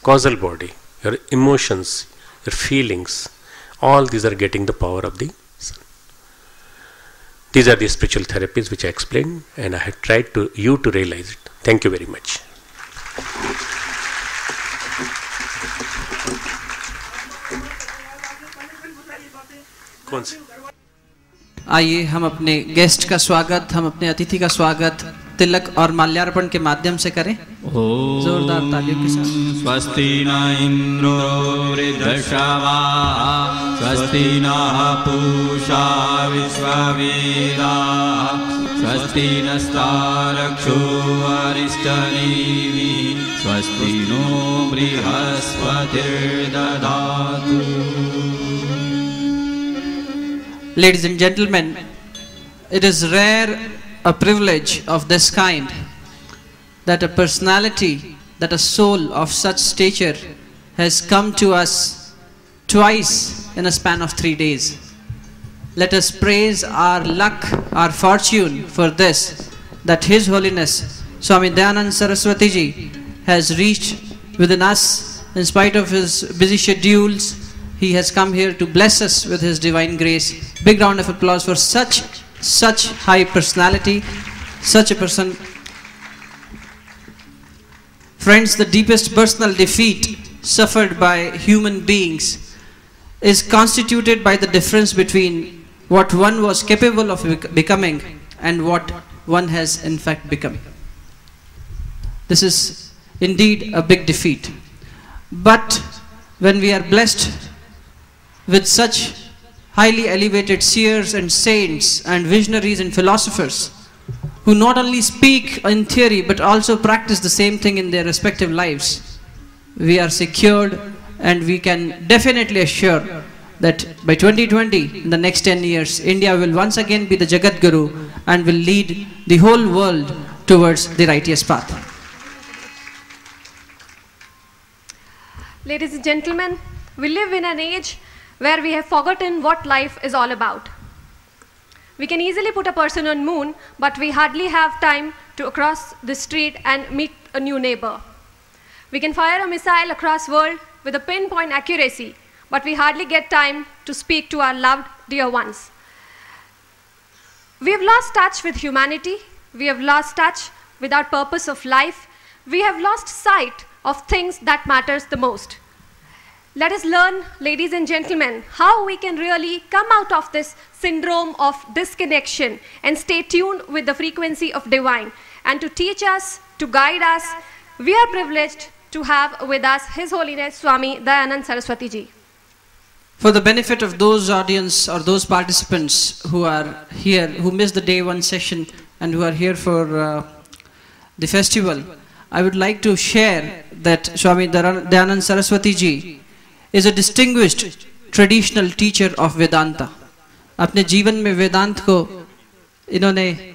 causal body, your emotions, your feelings. All these are getting the power of the sun. These are the spiritual therapies which I explained, and I have tried to you to realize it. Thank you very much. कौन से? आइए हम अपने guest का स्वागत, हम अपने अतिथि का स्वागत तिलक और माल्यार्पण के माध्यम से करें. जोरदार तालियों के साथ. स्वस्ति न इंद्रो वृद्धश्रवाः स्वस्ति नः पूषा विश्ववेदाः स्वस्ति नस्तारक्षो अरिष्टनेमिः स्वस्ति no बृहस्पतिर्दधातु. Ladies and gentlemen, it is rare a privilege of this kind that a personality, that a soul of such stature has come to us twice in a span of 3 days. Let us praise our luck, our fortune for this, that His Holiness Swami Dayanand Saraswati Ji has reached within us in spite of his busy schedules. He has come here to bless us with His divine grace. Big round of applause for such high personality, such a person. Friends, the deepest personal defeat suffered by human beings is constituted by the difference between what one was capable of becoming and what one has in fact become. This is indeed a big defeat. But when we are blessed with such highly elevated seers and saints and visionaries and philosophers who not only speak in theory but also practice the same thing in their respective lives, we are secured and we can definitely assure that by 2020, in the next 10 years, India will once again be the Jagat Guru and will lead the whole world towards the righteous path. Ladies and gentlemen, we live in an age where we have forgotten what life is all about. We can easily put a person on moon, but we hardly have time to cross the street and meet a new neighbor. We can fire a missile across world with a pinpoint accuracy, but we hardly get time to speak to our loved dear ones. We have lost touch with humanity. We have lost touch with our purpose of life. We have lost sight of things that matters the most. Let us learn, ladies and gentlemen, how we can really come out of this syndrome of disconnection and stay tuned with the frequency of divine. And to teach us, to guide us, we are privileged to have with us His Holiness Swami Dayanand Saraswati Ji. For the benefit of those audience or those participants who are here, who missed the day one session and who are here for the festival, I would like to share that Swami Dayanand Saraswati Ji is a distinguished traditional teacher of Vedanta. अपने जीवन में वेदांत को इन्होंने.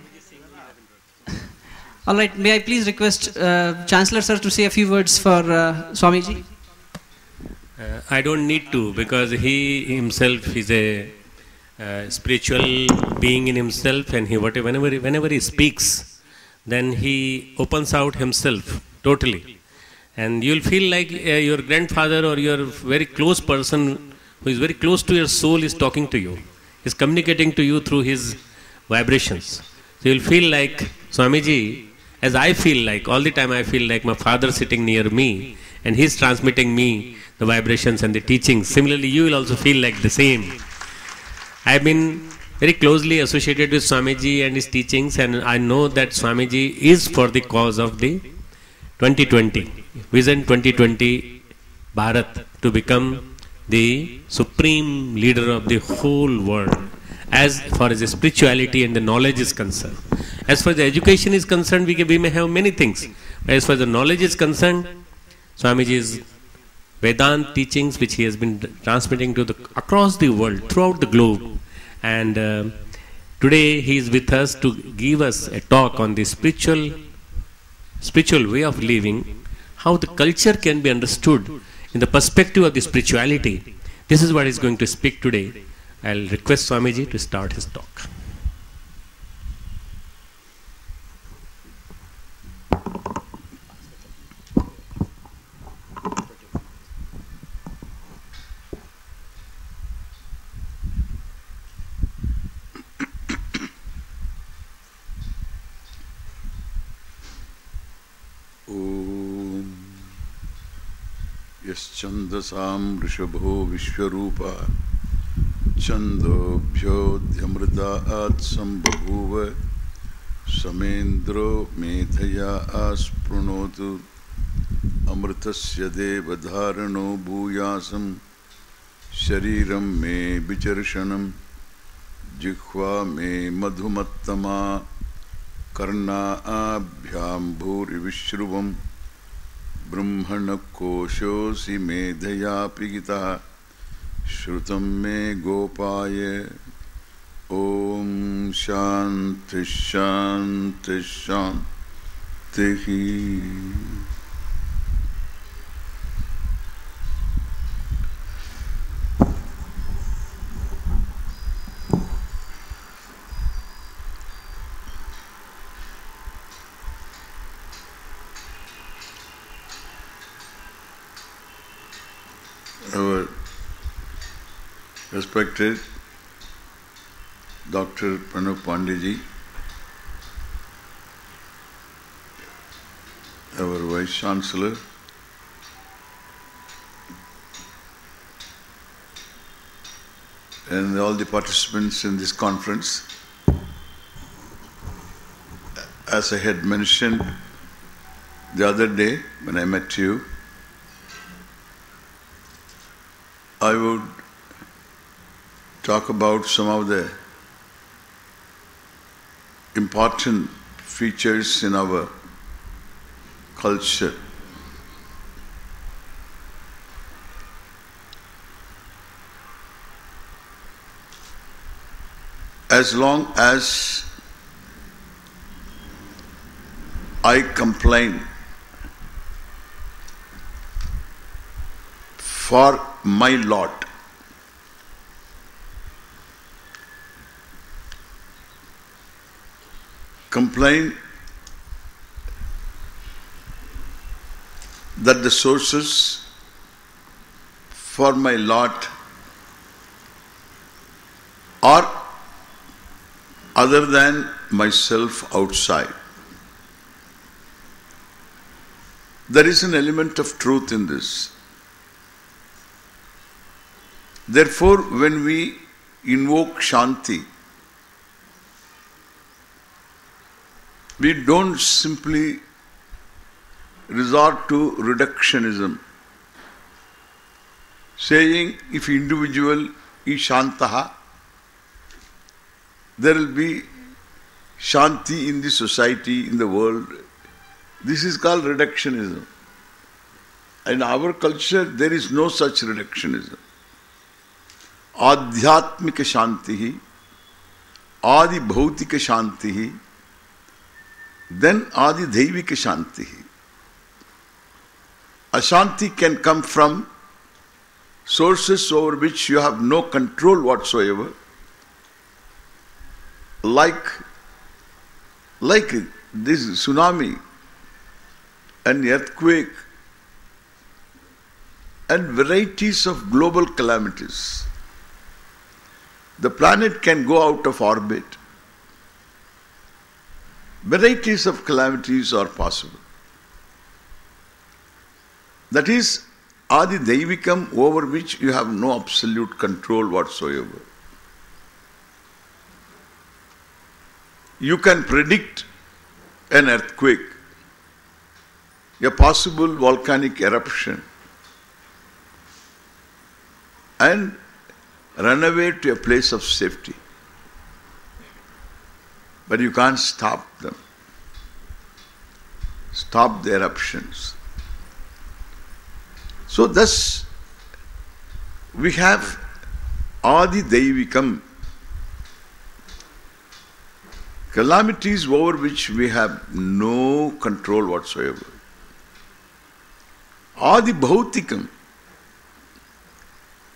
All right, may I please request Chancellor Sir to say a few words for Swamiji? I don't need to, because he himself is a spiritual being in himself, and whenever he speaks, then he opens out himself totally. And you'll feel like your grandfather or your very close person who is very close to your soul is talking to you, is communicating to you through his vibrations. So you'll feel like Swamiji, as I feel like, all the time I feel like my father sitting near me and he's transmitting me the vibrations and the teachings. Similarly, you will also feel like the same. I've been very closely associated with Swamiji and his teachings, and I know that Swamiji is for the cause of the 2020, Vision 2020 Bharat, to become the supreme leader of the whole world as far as the spirituality and the knowledge is concerned. As far as the education is concerned, we may have many things. As far as the knowledge is concerned, Swamiji's Vedant teachings, which he has been transmitting to across the world, throughout the globe, and today he is with us to give us a talk on the spiritual way of living, how the culture can be understood in the perspective of the spirituality. This is what he is going to speak today. I'll request Swamiji to start his talk. Yaschandasam Rishabho Vishwarupa Chandobhyodhyamritaat Sambhavuva Samendro Medhaya Aspranotu Amritasya Devadharano Bhuyasam Shariram Me Bicharshanam Jikhva Me Madhumattama Karna Abhyam Bhuri Vishruvam Brahmana Koshosi Medhaya Pigita Shrutam Me Gopaya Om Shanti Shanti Shanti. Our respected Dr. Pranav Pandya ji, our Vice Chancellor, and all the participants in this conference. As I had mentioned the other day when I met you, I would talk about some of the important features in our culture. As long as I complain for my lot, complain that the sources for my lot are other than myself outside. There is an element of truth in this. Therefore, when we invoke Shanti, we don't simply resort to reductionism, saying if individual is Shantaha, there will be Shanti in the society, in the world. This is called reductionism. In our culture, there is no such reductionism. Adhyatmika Shantihi, Adi Bhautika Shantihi, then Adi Daivika Shantihi. Ashanti can come from sources over which you have no control whatsoever, like this tsunami, an earthquake, and varieties of global calamities. The planet can go out of orbit. Varieties of calamities are possible. That is Adi Daivikam, over which you have no absolute control whatsoever. You can predict an earthquake, a possible volcanic eruption, and run away to a place of safety. but you can't stop them. Stop their eruptions. So thus, we have Adi Daivikam, calamities over which we have no control whatsoever. Adi Bhautikam,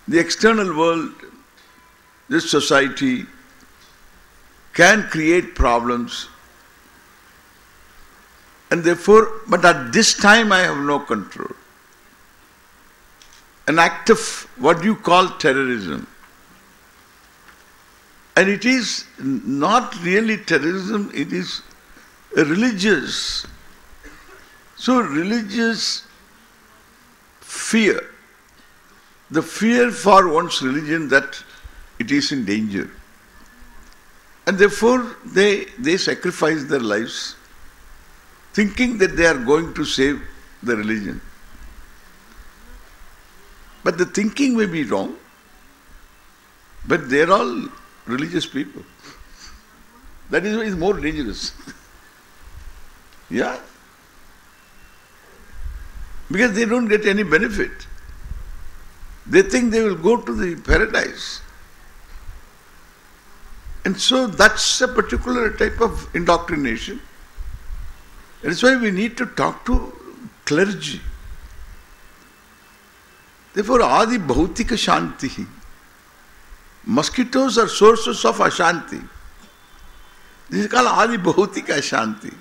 the external world, this society can create problems, and therefore, but at this time I have no control. An act of what you call terrorism. And it is not really terrorism, it is a religious. So religious fear, the fear for one's religion that it is in danger. And therefore they sacrifice their lives thinking that they are going to save the religion. But the thinking may be wrong, but they are all religious people. That is why it's more dangerous. Yeah. Because they don't get any benefit. They think they will go to the paradise. And so that's a particular type of indoctrination. That's why we need to talk to clergy. Therefore, Adi Bhautika Shanti. Mosquitoes are sources of Ashanti. This is called Adi Bhautika Shanti.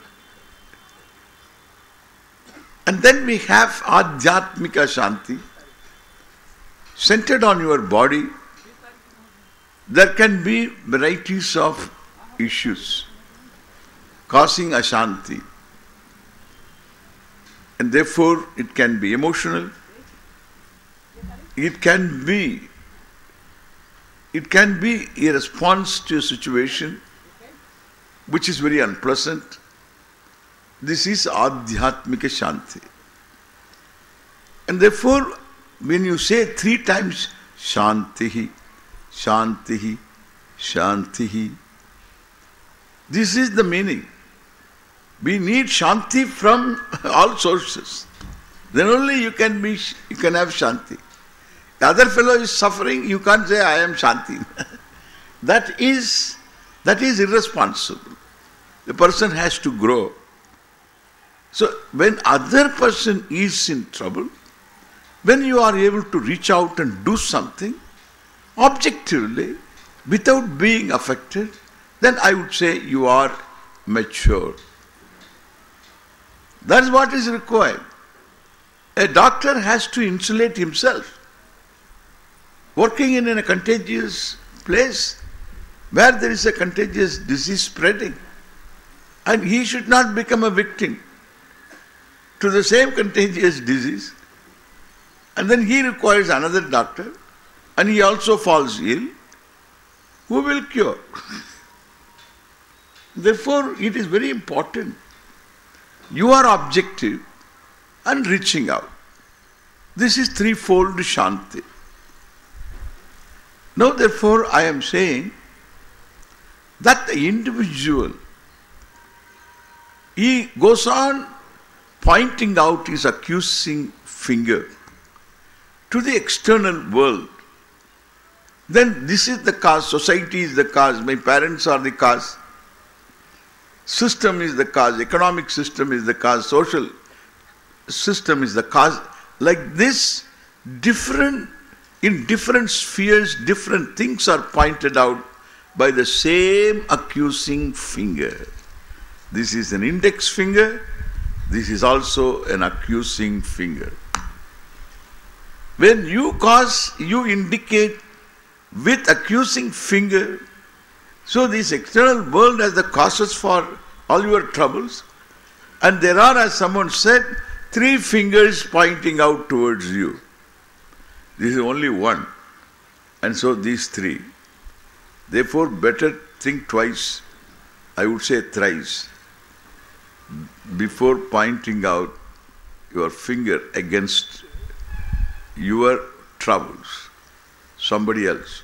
And then we have Adhyatmika Shanti, centered on your body. There can be varieties of issues causing Ashanti. And therefore, it can be emotional. It can be a response to a situation which is very unpleasant. This is Adhyatmika Shanti. And therefore, when you say 3 times Shantihi, Shantihi, Shantihi, this is the meaning. We need Shanti from all sources. Then only you can have Shanti. The other fellow is suffering, you can't say, I am Shanti. That is irresponsible. The person has to grow. So when other person is in trouble, when you are able to reach out and do something objectively, without being affected, then I would say you are mature. That's what is required. A doctor has to insulate himself. Working in a contagious place where there is a contagious disease spreading, and he should not become a victim to the same contagious disease, and then he requires another doctor, and he also falls ill. Who will cure? Therefore, it is very important. You are objective and reaching out. This is threefold Shanti. Now, therefore, I am saying that the individual, he goes on pointing out his accusing finger to the external world. Then this is the cause, society is the cause, my parents are the cause, system is the cause, economic system is the cause, social system is the cause. Like this, in different spheres, different things are pointed out by the same accusing finger. This is an index finger, this is also an accusing finger. When you cause, you indicate with accusing finger, so this external world has the causes for all your troubles, and there are, as someone said, 3 fingers pointing out towards you. This is only one. And so these 3. Therefore, better think twice, I would say thrice, before pointing out your finger against your troubles. Somebody else.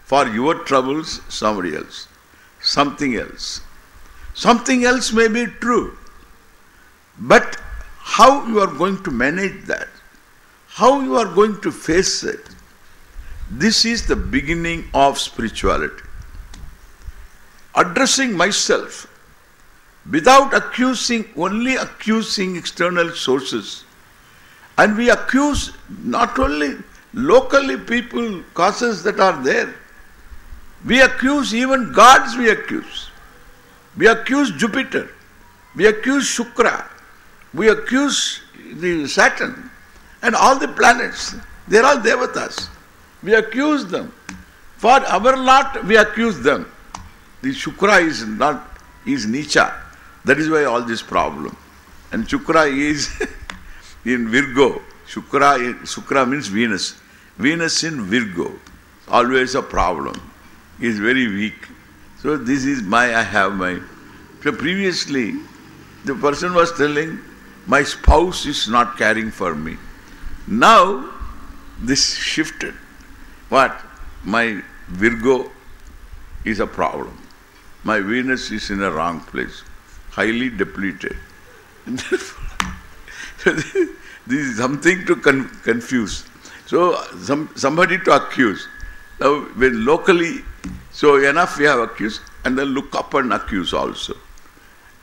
For your troubles, somebody else. Something else. Something else may be true. But how you are going to manage that? How you are going to face it? This is the beginning of spirituality. Addressing myself without only accusing external sources. And we accuse not only locally people, causes that are there. We accuse even gods we accuse. We accuse Jupiter. We accuse Shukra. We accuse the Saturn and all the planets. They are all devatas. We accuse them. For our lot, we accuse them. The Shukra is Nicha. That is why all this problem. And Shukra is in Virgo. Shukra means Venus. Venus in Virgo. Always a problem. He is very weak. So this is So previously, the person was telling, my spouse is not caring for me. Now, this shifted. What? My Virgo is a problem. My Venus is in a wrong place. Highly depleted. So this is something to confuse. So somebody to accuse. Now when locally, so enough we have accused, and then look up and accuse also.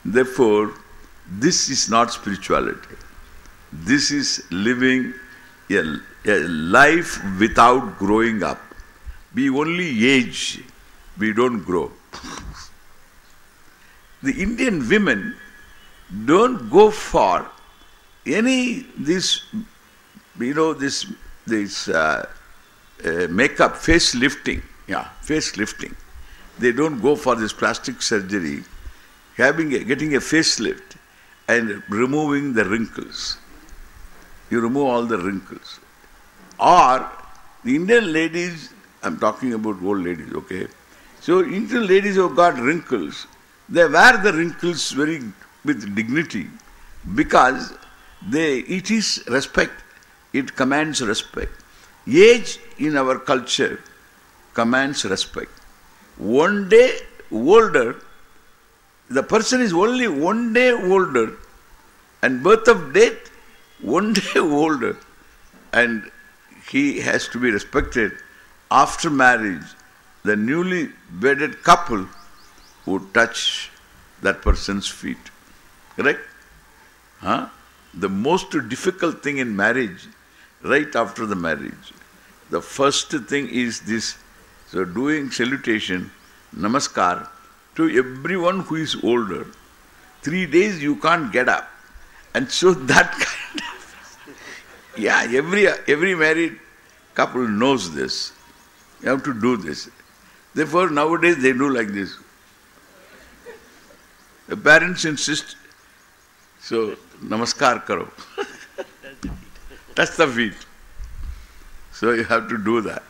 Therefore, this is not spirituality. This is living a life without growing up. We only age, we don't grow. The Indian women don't go for any this makeup, face lifting. Yeah, face lifting. They don't go for this plastic surgery, getting a facelift and removing the wrinkles. You remove all the wrinkles. Or the Indian ladies, I'm talking about old ladies, okay? So Indian ladies who have got wrinkles, they wear the wrinkles with dignity because it is respect. It commands respect. Age in our culture commands respect. One day older, the person is only one day older, and birth of date, one day older, and he has to be respected. After marriage, the newly wedded couple would touch that person's feet. Correct? Huh? The most difficult thing in marriage, right after the marriage, the first thing is this. So doing salutation, namaskar, to everyone who is older. 3 days you can't get up. And so that kind of... Yeah, every married couple knows this. You have to do this. Therefore, nowadays they do like this. The parents insist, so namaskar karo. Touch the feet. So you have to do that.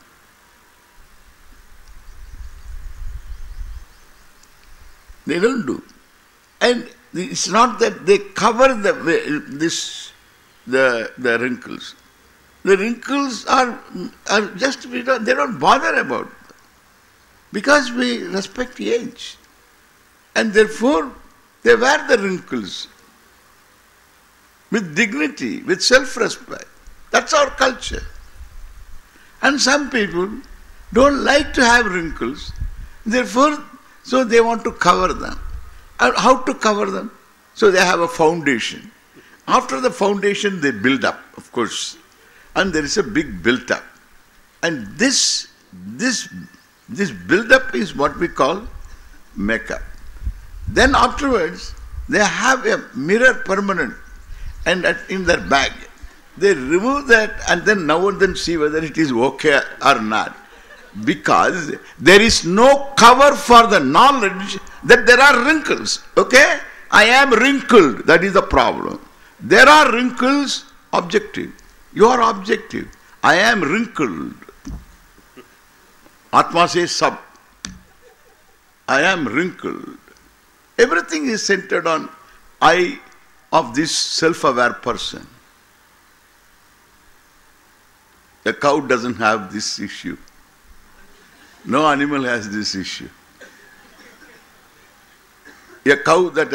They don't do. And it's not that they cover the wrinkles. The wrinkles are just, they don't bother about them. Because we respect age. And therefore, they wear the wrinkles with dignity, with self-respect. That's our culture. And some people don't like to have wrinkles, therefore, so they want to cover them. And how to cover them? So they have a foundation. After the foundation, they build up, of course. And there is a big build-up. And this build-up is what we call makeup. Then afterwards, they have a mirror permanent and in their bag. They remove that and then now and then see whether it is okay or not. Because there is no cover for the knowledge that there are wrinkles. Okay? I am wrinkled. That is the problem. There are wrinkles, objective. You are objective. I am wrinkled. Atma says sab. I am wrinkled. Everything is centered on I of this self-aware person. The cow doesn't have this issue. No animal has this issue. A cow that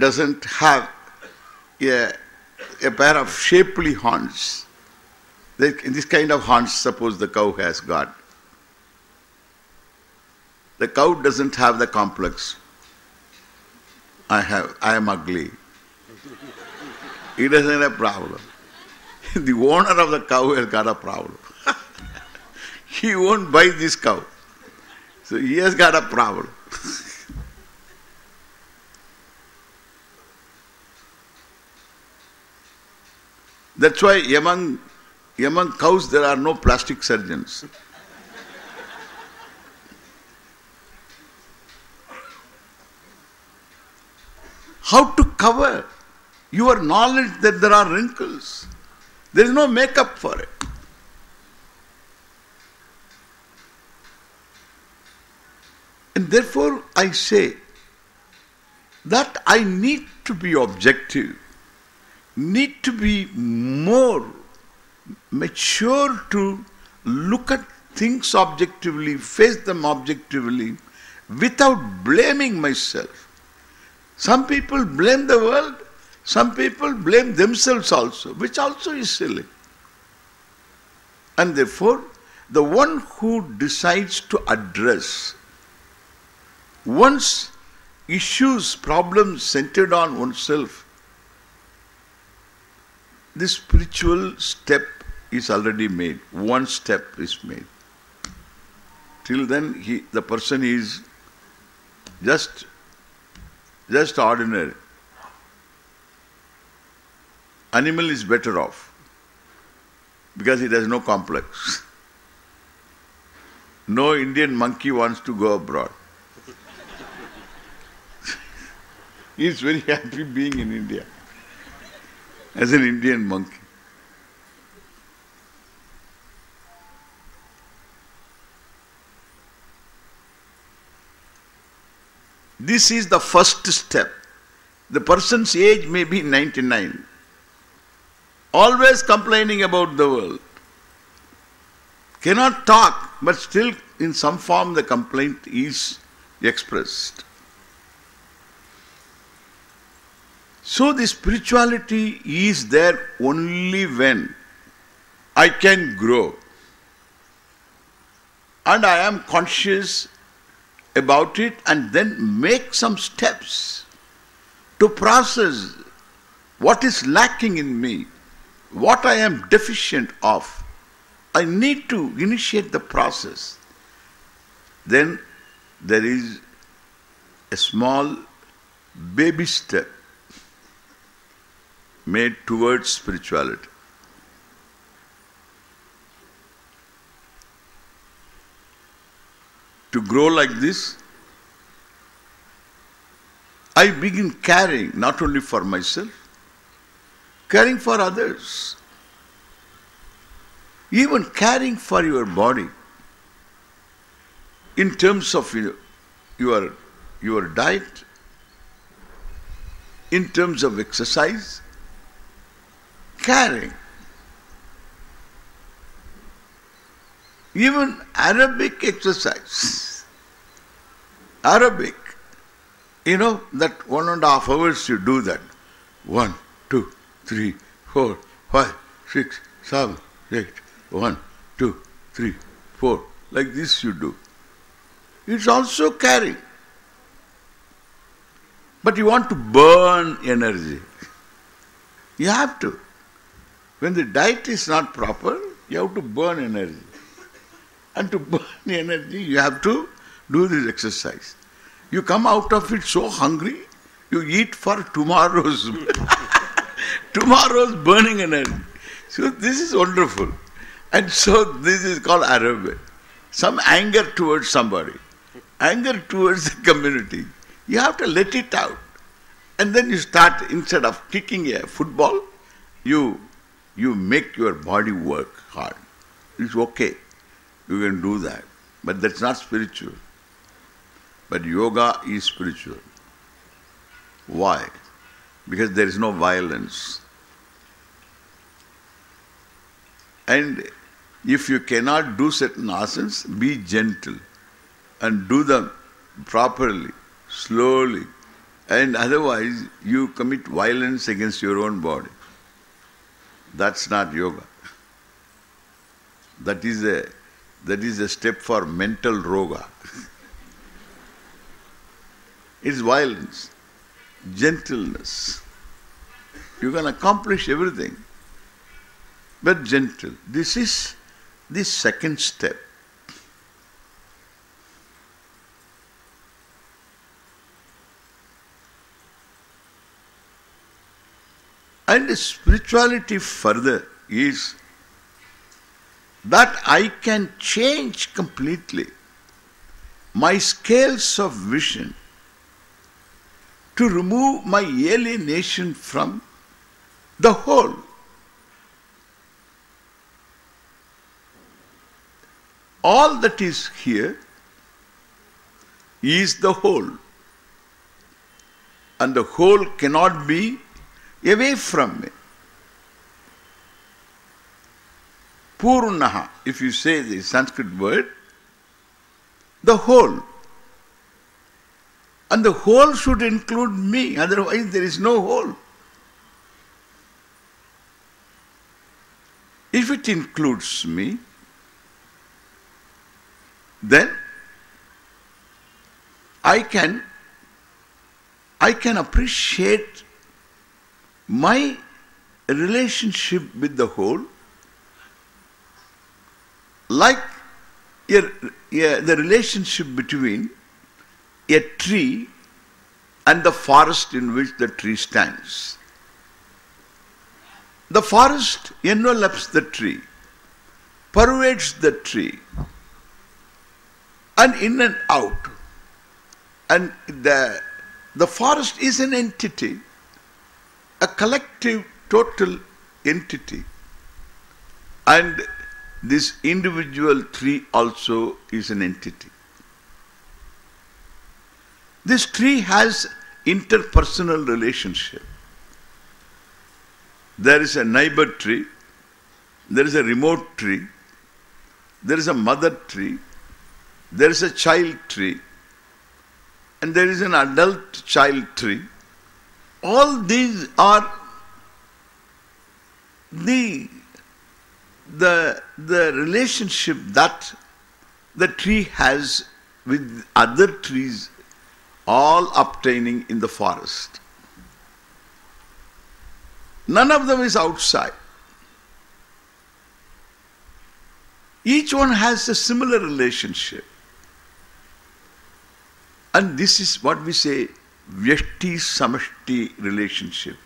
doesn't have a pair of shapely horns. This kind of horns, suppose the cow has got. The cow doesn't have the complex. I am ugly. He doesn't have a problem. The owner of the cow has got a problem. He won't buy this cow. So he has got a problem. That's why among cows there are no plastic surgeons. How to cover your knowledge that there are wrinkles? There is no makeup for it. And therefore I say that I need to be objective, need to be more mature to look at things objectively, face them objectively, without blaming myself. Some people blame the world, some people blame themselves also, which also is silly. And therefore, the one who decides to address one's issues, problems centered on oneself, this spiritual step is already made. One step is made. Till then, the person is just ordinary. Animal is better off because it has no complex. No Indian monkey wants to go abroad. He is very happy being in India as an Indian monkey. This is the first step. The person's age may be 99. Always complaining about the world. Cannot talk, but still in some form the complaint is expressed. So the spirituality is there only when I can grow. And I am conscious about it and then make some steps to process what is lacking in me, what I am deficient of. I need to initiate the process. Then there is a small baby step made towards spirituality. To grow like this, I begin caring not only for myself, caring for others, even caring for your body in terms of your diet, in terms of exercise, caring. Even aerobic exercise. Aerobic. That 1.5 hours you do that. 1, 2, 3, 4, 5, 6, 7, 8. 1, 2, 3, 4. Like this you do. It's also caring. But you want to burn energy. You have to. When the diet is not proper, you have to burn energy. And to burn energy, you have to do this exercise. You come out of it so hungry, you eat for tomorrow's burning energy. So this is wonderful. And so this is called aerobic. Some anger towards somebody, anger towards the community. You have to let it out. And then you start, instead of kicking a football, you make your body work hard. It's okay. You can do that. But that's not spiritual. But yoga is spiritual. Why? Because there is no violence. And if you cannot do certain asanas, be gentle and do them properly slowly. And otherwise, you commit violence against your own body. That's not yoga. That is a step for mental roga. It's violence, gentleness. You can accomplish everything, but gentle. This is the second step. And spirituality further is that I can change completely my scales of vision to remove my alienation from the whole. All that is here is the whole. And the whole cannot be away from me. Purnaha, if you say the Sanskrit word, the whole. And the whole should include me, otherwise there is no whole. If it includes me, then I can appreciate my relationship with the whole like the relationship between a tree and the forest in which the tree stands. The forest envelops the tree, pervades the tree, and in and out. And the forest is an entity, a collective, total entity. And this individual tree also is an entity. This tree has interpersonal relationship. There is a neighbor tree, there is a remote tree, there is a mother tree, there is a child tree, and there is an adult child tree. All these are the relationship that the tree has with other trees, all obtaining in the forest. None of them is outside. Each one has a similar relationship. And this is what we say Vyashti Samashti relationship.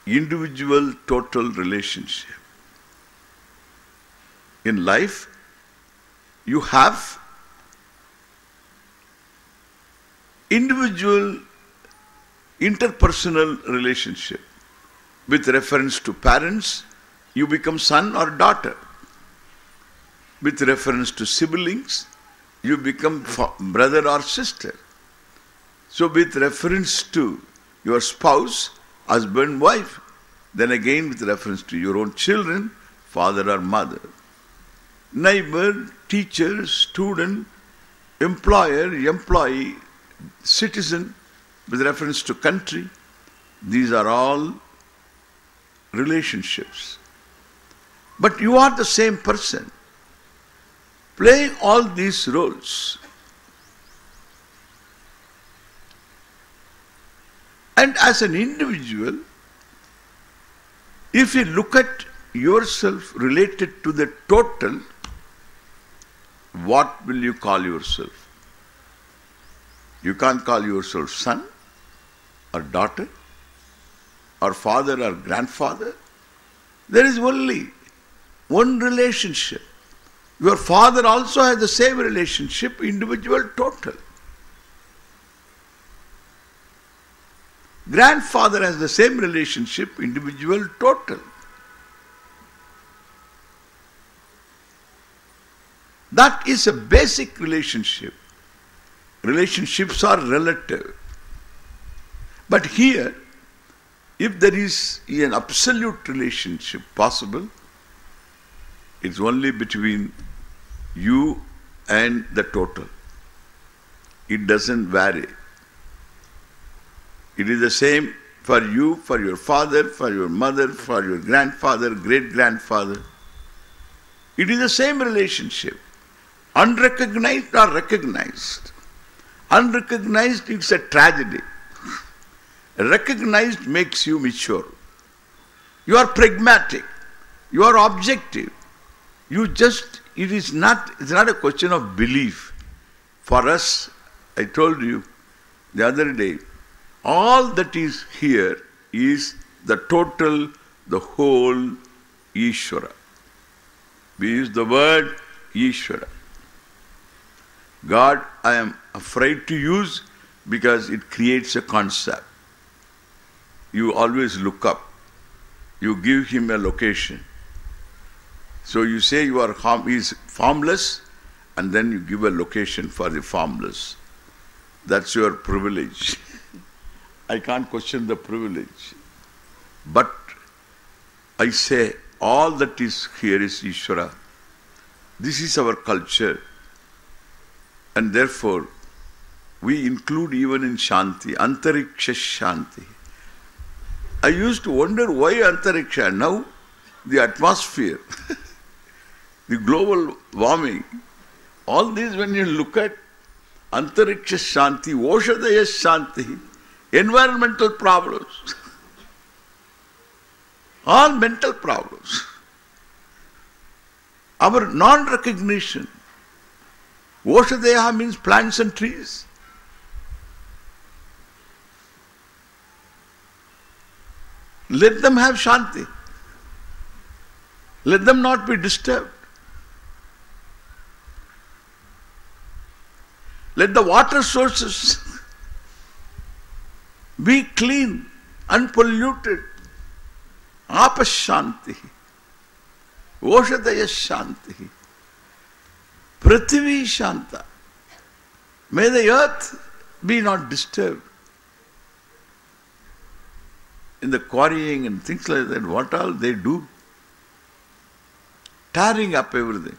Individual total relationship. In life, you have individual interpersonal relationship. With reference to parents, you become son or daughter. With reference to siblings, you become brother or sister. So with reference to your spouse, husband, wife, then again with reference to your own children, father or mother. Neighbor, teacher, student, employer, employee, citizen, with reference to country, these are all relationships. But you are the same person, playing all these roles. And as an individual, if you look at yourself related to the total, what will you call yourself? You can't call yourself son or daughter or father or grandfather. There is only one relationship. Your father also has the same relationship, individual total. Grandfather has the same relationship, individual total. That is a basic relationship. Relationships are relative. But here, if there is an absolute relationship possible, it's only between you and the total. It doesn't vary. It is the same for you, for your father, for your mother, for your grandfather, great-grandfather. It is the same relationship. Unrecognized or recognized. Unrecognized, it's a tragedy. Recognized makes you mature. You are pragmatic. You are objective. It's not a question of belief. For us, I told you the other day, all that is here is the total, the whole Ishvara. We use the word Ishvara. God, I am afraid to use because it creates a concept. You always look up. You give him a location. So you say he is formless, and then you give a location for the formless. That's your privilege. I can't question the privilege. But I say all that is here is Ishvara. This is our culture. And therefore, we include even in Shanti, Antariksha Shanti. I used to wonder why Antariksha. Now, the atmosphere, the global warming, all these when you look at Antariksha Shanti, Oshadaya Shanti, environmental problems, all mental problems, our non-recognition. Oshadaya means plants and trees. Let them have Shanti. Let them not be disturbed. Let the water sources be clean, unpolluted. Apashanti. Oshadaya Shanti. Prithvi Shanta. May the earth be not disturbed. In the quarrying and things like that, what all they do? Tearing up everything.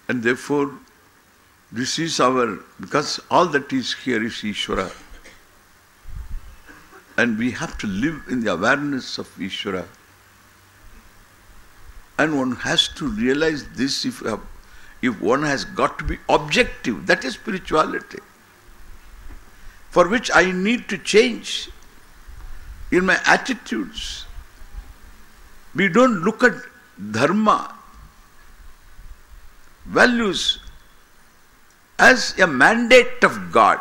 And therefore, this is because all that is here is Ishvara. And we have to live in the awareness of Ishvara. And one has to realize this if one has got to be objective. That is spirituality. For which I need to change in my attitudes. We don't look at dharma, values, as a mandate of God,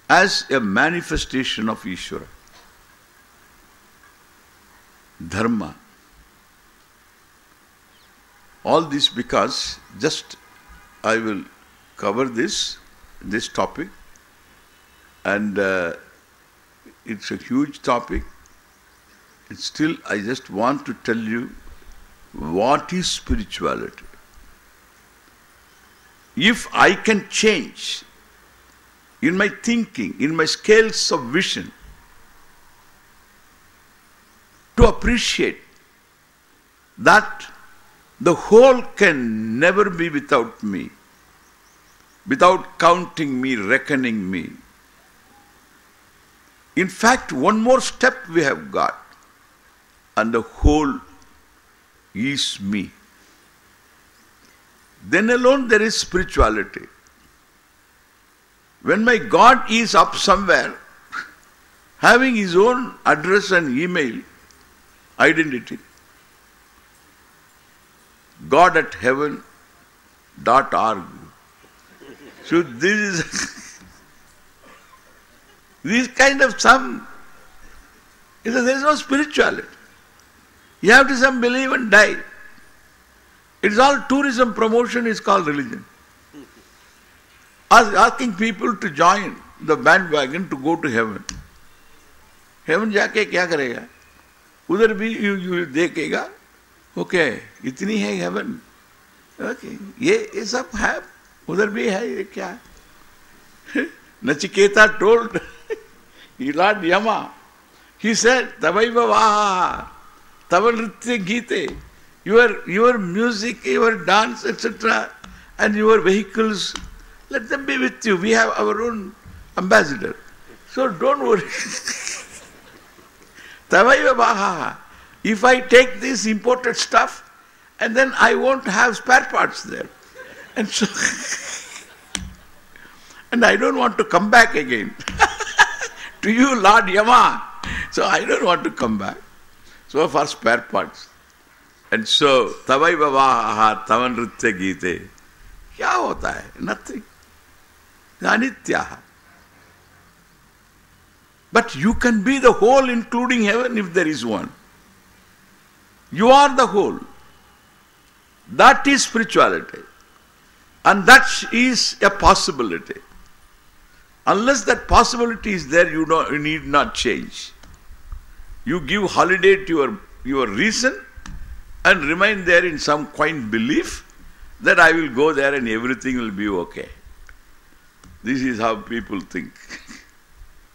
as a manifestation of Ishvara. Dharma. All this because I will cover this topic, and it's a huge topic. Still, I just want to tell you what is spirituality. If I can change in my thinking, in my scales of vision, to appreciate that the whole can never be without me, without counting me, reckoning me. In fact, one more step we have got, and the whole is me. Then alone there is spirituality. When my God is up somewhere, having his own address and email, identity, God@heaven.org. So this is kind of there is no spirituality. You have to some believe and die. It's all tourism promotion is called religion. Asking people to join the bandwagon to go to heaven. Heaven जाके क्या करेगा? उधर भी you देखेगा. Okay, इतनी है heaven. Okay, ये सब है. उधर भी है ये क्या? Nachiketa told Lord Yama. He said, Tavaiva Vaha, Tavanritya Gite, your music, your dance, etc. And your vehicles, let them be with you. We have our own ambassador. So don't worry. Tavaiva Baha. If I take this imported stuff, and then I won't have spare parts there. And so, and I don't want to come back again to you, Lord Yama. So I don't want to come back. So for spare parts. And so, Tavaiva Vaha Tavanritya Gite. Kya hota hai? Nothing. Anityaha. But you can be the whole including heaven if there is one. You are the whole. That is spirituality. And that is a possibility. Unless that possibility is there, you need not change. You give holiday to your reason and remain there in some quaint belief that I will go there and everything will be okay. This is how people think.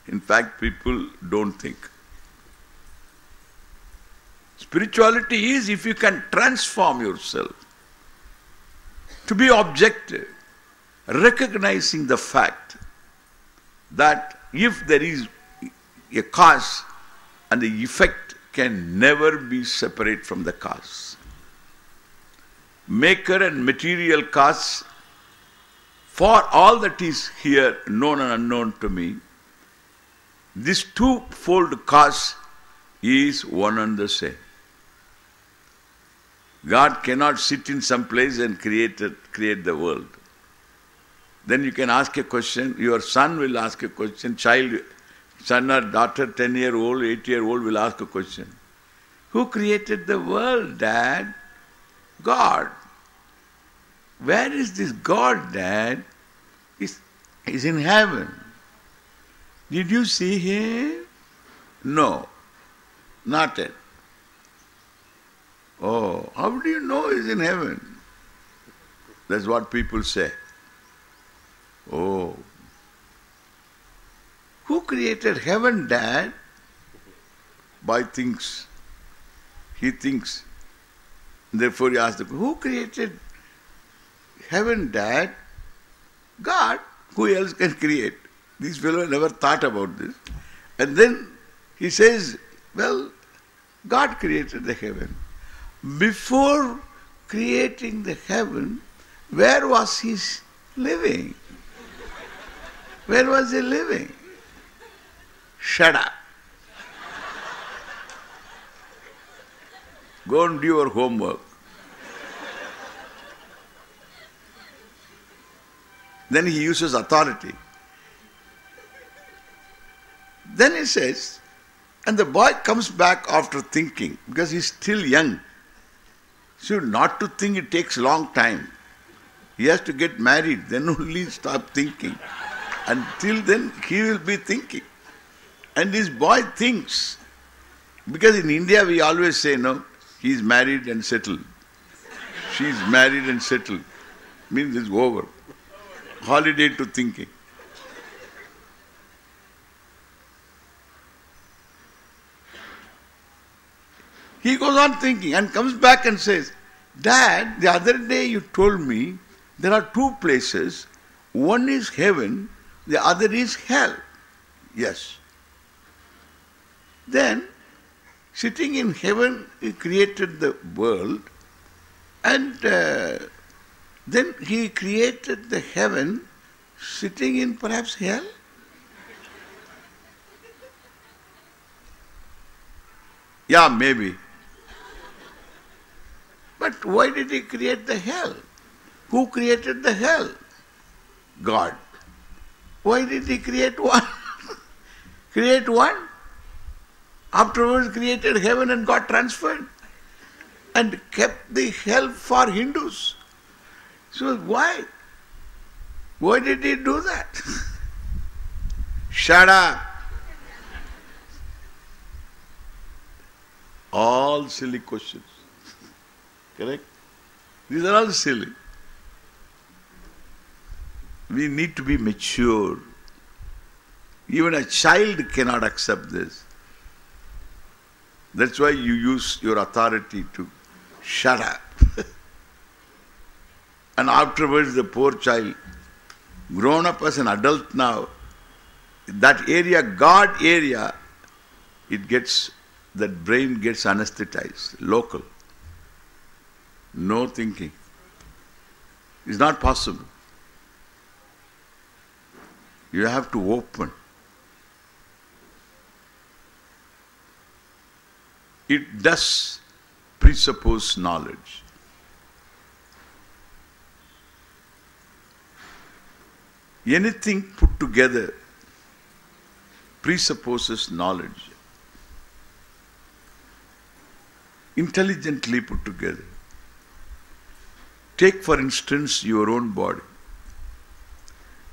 In fact, people don't think. Spirituality is if you can transform yourself to be objective, recognizing the fact that if there is a cause and the effect can never be separate from the cause. Maker and material cause, for all that is here known and unknown to me, this twofold cause is one and the same. God cannot sit in some place and create the world. Then you can ask a question, your son will ask a question, son or daughter, 10-year-old, 8-year-old will ask a question. Who created the world, Dad? God. Where is this God, Dad? He's in heaven. Did you see him? No, not yet. Oh, how do you know he's in heaven? That's what people say. Oh. Who created heaven, Dad? Boy thinks. He thinks. Therefore he asks, who created heaven, Dad? God. Who else can create? This fellow never thought about this. And then he says, well, God created the heaven. Before creating the heaven, where was he living? Where was he living? Shut up. Go and do your homework. Then he uses authority. Then he says, and the boy comes back after thinking, because he's still young. So not to think, it takes long time. He has to get married, then only stop thinking. Until then, he will be thinking. And this boy thinks, because in India we always say, no, he is married and settled. She is married and settled. Means it's over. Holiday to thinking. He goes on thinking and comes back and says, Dad, the other day you told me there are two places. One is heaven, the other is hell. Yes. Then, sitting in heaven, he created the world, and then he created the heaven sitting in perhaps hell. Yeah, maybe. But why did he create the hell? Who created the hell? God. Why did he create one? Create one? Afterwards created heaven and got transferred and kept the hell for Hindus. So why? Why did he do that? Shut up. All silly questions. Correct? These are all silly. We need to be mature. Even a child cannot accept this. That's why you use your authority to shut up. And afterwards the poor child, grown up as an adult now, that area, God area, that brain gets anesthetized, local. No thinking. It's not possible. You have to open. It does presuppose knowledge. Anything put together presupposes knowledge. Intelligently put together. Take for instance your own body.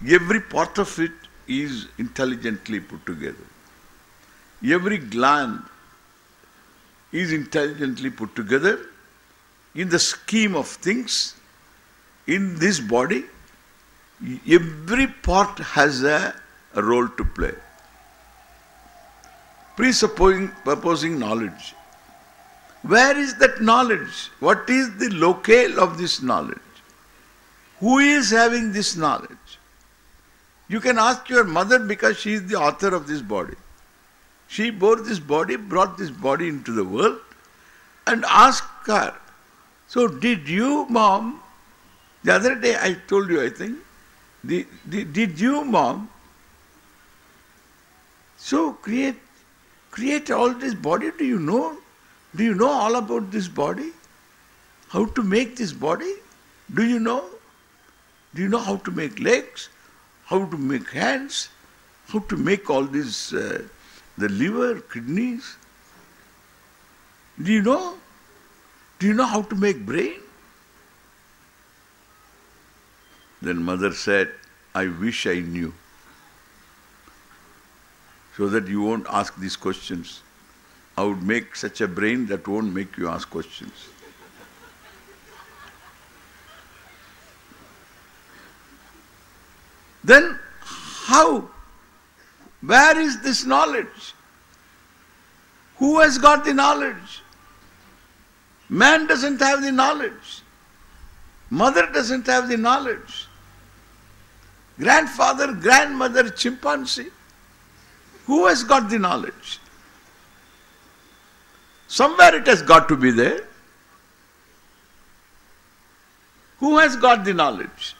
Every part of it is intelligently put together. Every gland is intelligently put together in the scheme of things. In this body, every part has a role to play. Presupposing knowledge. Where is that knowledge? What is the locale of this knowledge? Who is having this knowledge? You can ask your mother because she is the author of this body. She brought this body into the world, and ask her, so did you, Mom, the other day I told you, I think, did you, Mom, so create all this body? Do you know? Do you know all about this body? How to make this body? Do you know? Do you know how to make legs? How to make hands? How to make all these, the liver, kidneys? Do you know? Do you know how to make brain? Then mother said, I wish I knew. So that you won't ask these questions. I would make such a brain that won't make you ask questions. Then how? Where is this knowledge? Who has got the knowledge? Man doesn't have the knowledge. Mother doesn't have the knowledge. Grandfather, grandmother, chimpanzee. Who has got the knowledge? Somewhere it has got to be there. Who has got the knowledge?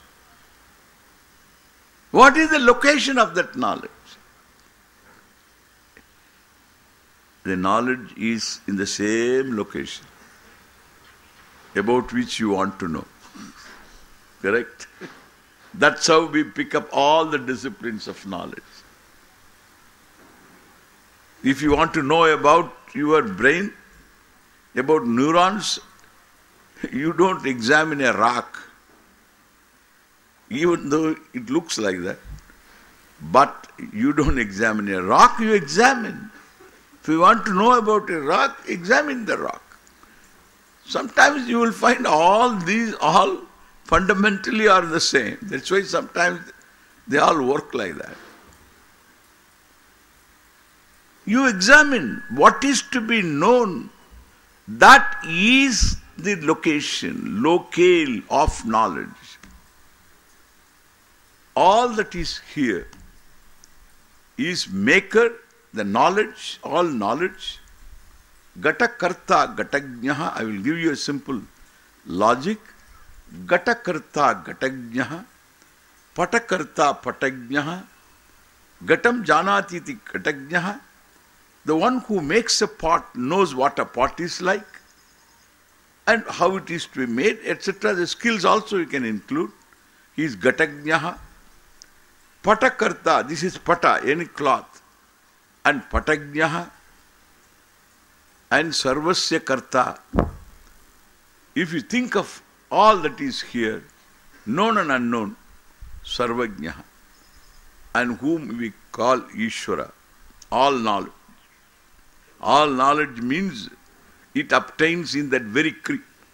What is the location of that knowledge? The knowledge is in the same location about which you want to know. Correct? That's how we pick up all the disciplines of knowledge. If you want to know about your brain, about neurons, you don't examine a rock, even though it looks like that. But you don't examine a rock, you examine. If you want to know about a rock, examine the rock. Sometimes you will find all these, all fundamentally are the same. That's why sometimes they all work like that. You examine what is to be known. That is the location, locale of knowledge. All that is here is maker, the knowledge, all knowledge. Gata karta gatagnaha. I will give you a simple logic. Gata karta gatagnaha. Pata karta patagnaha. Gatam janatiti gatagnaha. The one who makes a pot knows what a pot is like and how it is to be made, etc. The skills also you can include. He is gatagnaha. Patakarta, this is pata, any cloth. And patagnaha. And sarvasya karta. If you think of all that is here, known and unknown, sarvajnaha. And whom we call Ishvara, all knowledge. All knowledge means it obtains in that very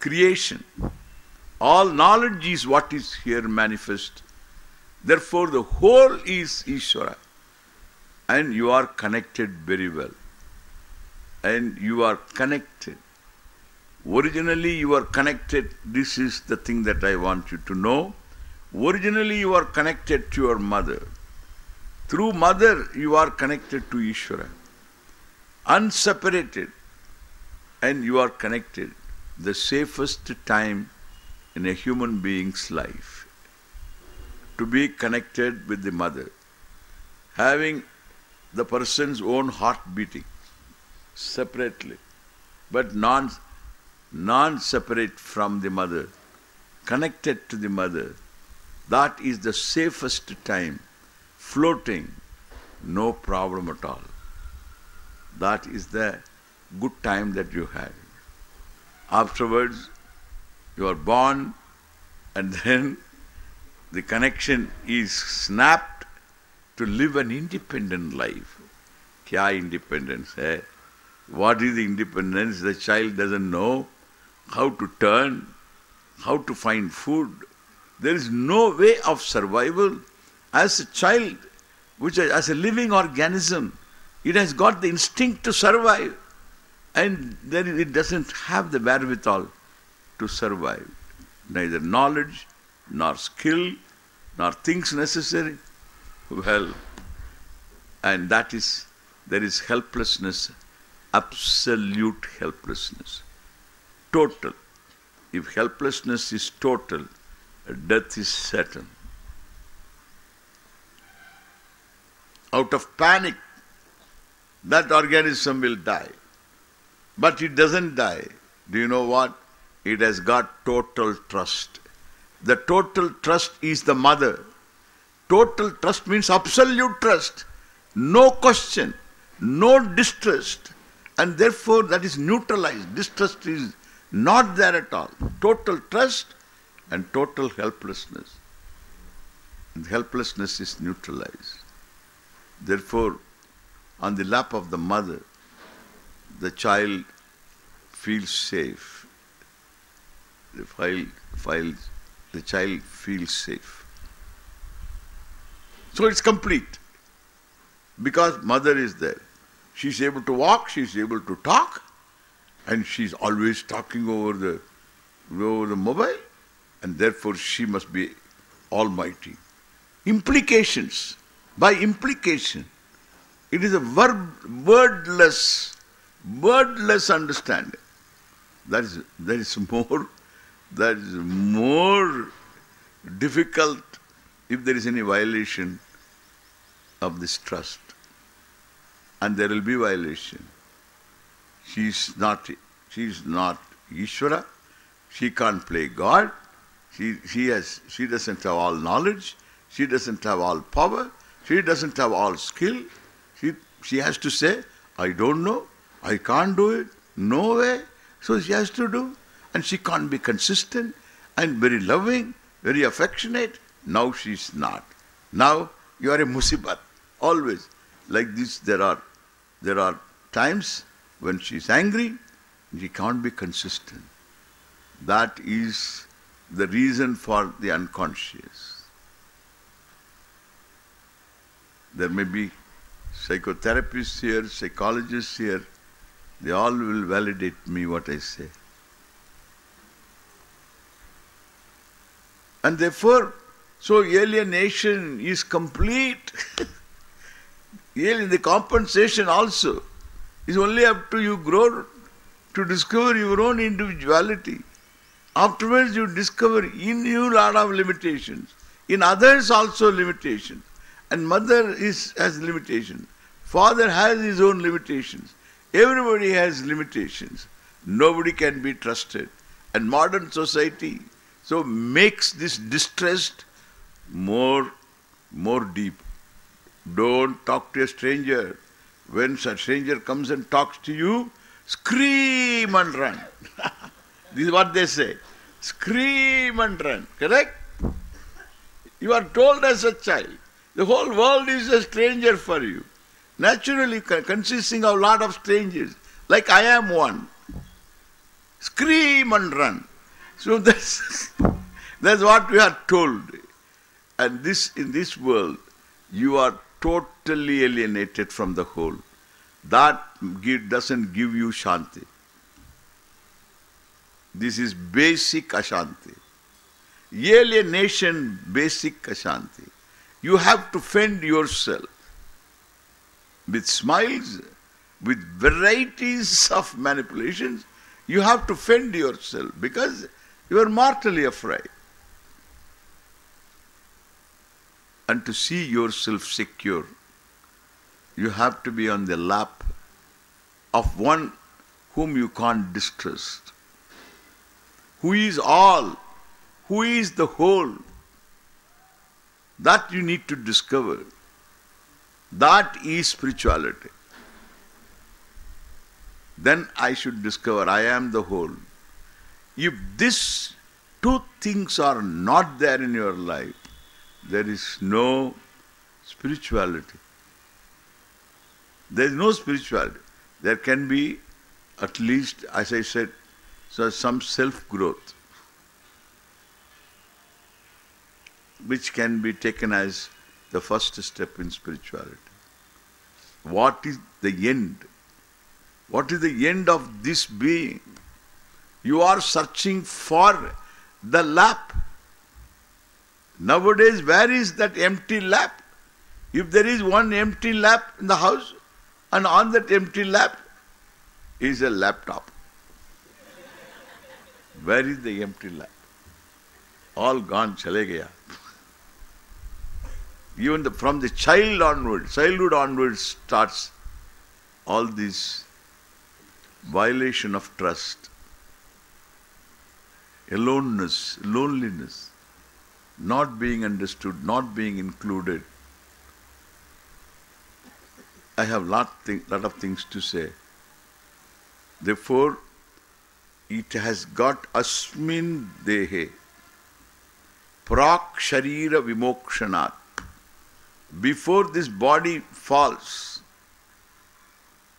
creation. All knowledge is what is here manifest. Therefore the whole is Ishvara. And you are connected very well. And you are connected. Originally you are connected. This is the thing that I want you to know. Originally you are connected to your mother. Through mother you are connected to Ishvara. Unseparated. And you are connected. The safest time in a human being's life. To be connected with the mother. Having the person's own heart beating separately, but non-separate from the mother, connected to the mother, that is the safest time, floating, no problem at all. That is the good time that you had. Afterwards, you are born, and then the connection is snapped to live an independent life. Kya independence hai? What is the independence? The child doesn't know how to turn, how to find food. There is no way of survival. As a child, as a living organism, it has got the instinct to survive. And then it doesn't have the wherewithal to survive. Neither knowledge, nor skill, nor things necessary. Well, and that is, there is helplessness, absolute helplessness, total. If helplessness is total, death is certain. Out of panic, that organism will die. But it doesn't die. Do you know what? It has got total trust. The total trust is the mother. Total trust means absolute trust. No question, no distrust. And therefore that is neutralized. Distrust is not there at all. Total trust and total helplessness. And helplessness is neutralized. Therefore, on the lap of the mother, the child feels safe. The child feels safe. So it's complete. Because mother is there. She's able to walk, she's able to talk, and she's always talking over the mobile, and therefore she must be almighty. Implications. By implication, it is a wordless understanding. That is more difficult if there is any violation of this trust. And there will be violation. She is not Ishvara. She can't play God. She doesn't have all knowledge. She doesn't have all power. She doesn't have all skill. She has to say, I don't know. I can't do it. No way. So she has to do. And she can't be consistent and very loving, very affectionate. Now she is not. Now you are a musibat. Always. Like this, there are times when she is angry, she can't be consistent. That is the reason for the unconscious. There may be psychotherapists here, psychologists here. They all will validate me what I say. And therefore, so alienation is complete. The compensation also is only up to you grow to discover your own individuality. Afterwards you discover in you a lot of limitations. In others also limitations. And mother has limitations. Father has his own limitations. Everybody has limitations. Nobody can be trusted. And modern society so makes this distrust more deep. Don't talk to a stranger. When a stranger comes and talks to you, scream and run. This is what they say. Scream and run. Correct? You are told as a child. The whole world is a stranger for you. Naturally consisting of a lot of strangers. Like I am one. Scream and run. So that's what we are told. And in this world, you are totally alienated from the whole. That doesn't give you Shanti. This is basic Ashanti. Alienation, basic Ashanti. You have to fend yourself with smiles, with varieties of manipulations. You have to fend yourself because you are mortally afraid. And to see yourself secure, you have to be on the lap of one whom you can't distrust, who is all, who is the whole. That you need to discover. That is spirituality. Then I should discover I am the whole. If these two things are not there in your life, there is no spirituality. There is no spirituality. There can be at least, as I said, so some self-growth, which can be taken as the first step in spirituality. What is the end? What is the end of this being? You are searching for the lap. Nowadays, where is that empty lap? If there is one empty lap in the house, and on that empty lap is a laptop. Where is the empty lap? All gone, chale gaya. Even from the childhood onwards starts all this violation of trust, aloneness, loneliness, not being understood, not being included. I have lot of things to say. Therefore, it has got asmin dehe, prak sharira vimokshanat. Before this body falls,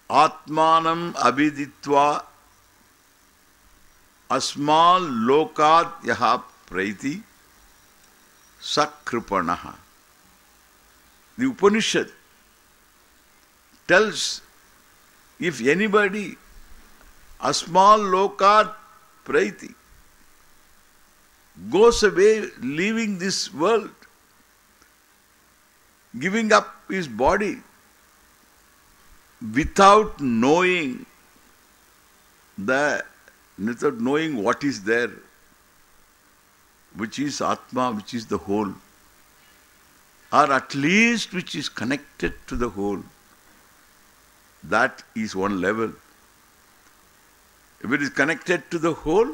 atmanam abhiditva asmal lokat yaha praiti sakripanaha. The Upanishad tells, if anybody asmal lokat praiti goes away leaving this world, giving up his body without knowing without knowing what is there, which is Atma, which is the whole, or at least which is connected to the whole. That is one level. If it is connected to the whole,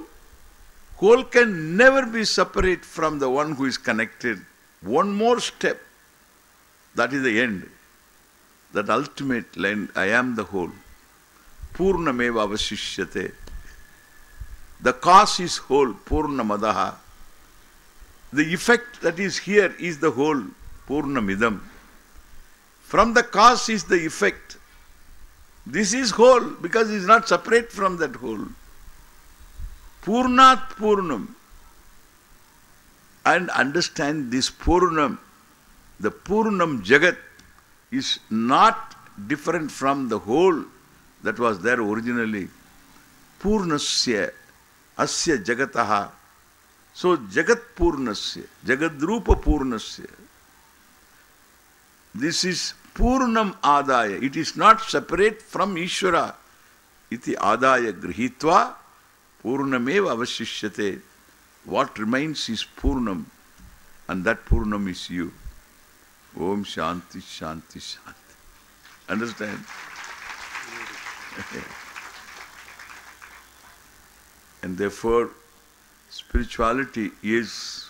whole can never be separate from the one who is connected. One more step. That is the end. That ultimate end, I am the whole. Purnameva avashishyate. The cause is whole, Purnamadaha. The effect that is here is the whole, Purnamidam. From the cause is the effect. This is whole because it is not separate from that whole. Purnat Purnam. And understand this Purnam. The Purnam Jagat is not different from the whole that was there originally. Purnasya, Asya Jagataha. So Jagat Purnasya, Jagadrupa Purnasya. This is Purnam Adaya. It is not separate from Ishvara. Iti Adaya Grihitva Purnameva Avashishyate. What remains is Purnam, and that Purnam is you. Om Shanti, Shanti, Shanti. Understand? And therefore, spirituality is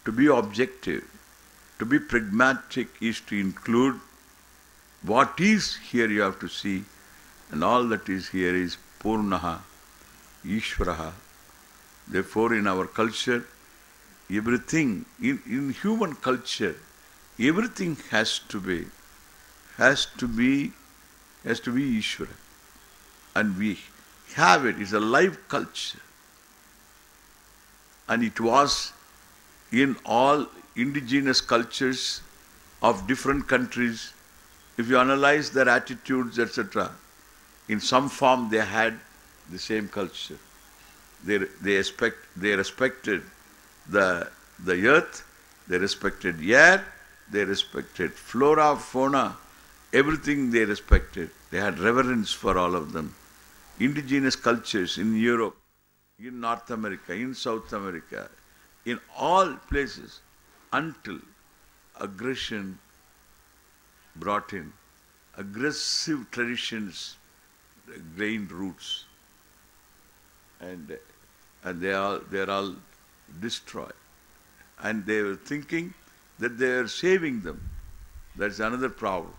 to be objective, to be pragmatic is to include what is here you have to see, and all that is here is Purnaha, Ishvaraha. Therefore, in our culture, everything, in human culture, everything has to be Ishvara. And we have it. It's a live culture. And it was in all indigenous cultures of different countries. If you analyze their attitudes, etc., in some form they had the same culture. They respected the earth, they respected air, they respected flora, fauna, everything they respected. They had reverence for all of them. Indigenous cultures in Europe, in North America, in South America, in all places, until aggression brought in, aggressive traditions gained roots, and they're all destroyed. And they were thinking that they are saving them. That's another problem.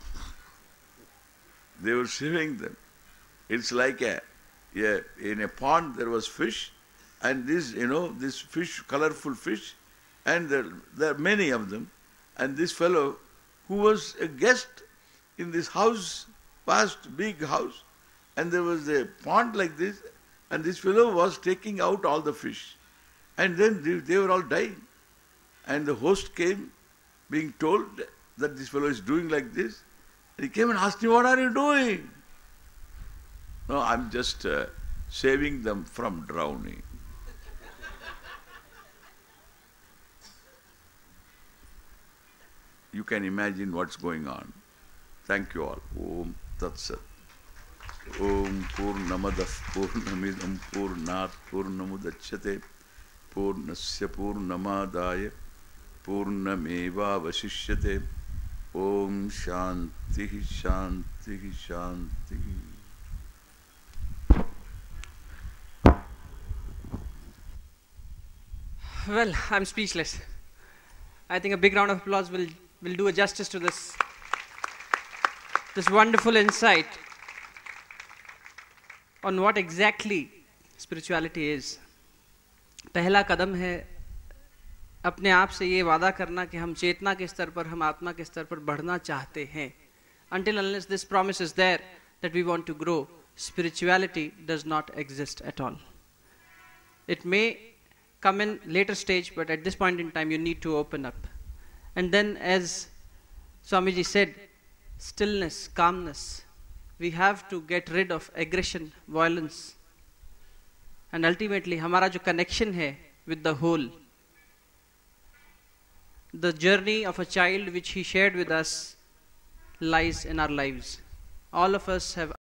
They were saving them. It's like in a pond there was fish, and this fish, colorful fish, and there are many of them. And this fellow, who was a guest in this house, vast, big house, and there was a pond like this, and this fellow was taking out all the fish. And then they were all dying. And the host came, being told that this fellow is doing like this. And he came and asked him, "What are you doing?" "No, I'm just saving them from drowning." You can imagine what's going on. Thank you all. Om Tat Sat. Om Purnamadah Purnamidam Purnat Purnamudachyate Purnasya Purnamadaya Purnameva Vasishyate. Om Shanti Shanti Shanti. Well, I'm speechless. I think a big round of applause will do a justice to this wonderful insight on what exactly spirituality is. पहला कदम है अपने आप से ये वादा करना कि हम चेतना के स्तर पर, हम आत्मा के स्तर पर बढ़ना चाहते हैं. Until unless this promise is there that we want to grow, spirituality does not exist at all. It may come in later stage, but at this point in time you need to open up. And then, as Swamiji said, stillness, calmness. We have to get rid of aggression, violence. And ultimately, हमारा जो connection है with the whole, the journey of a child which he shared with us lies in our lives. All of us have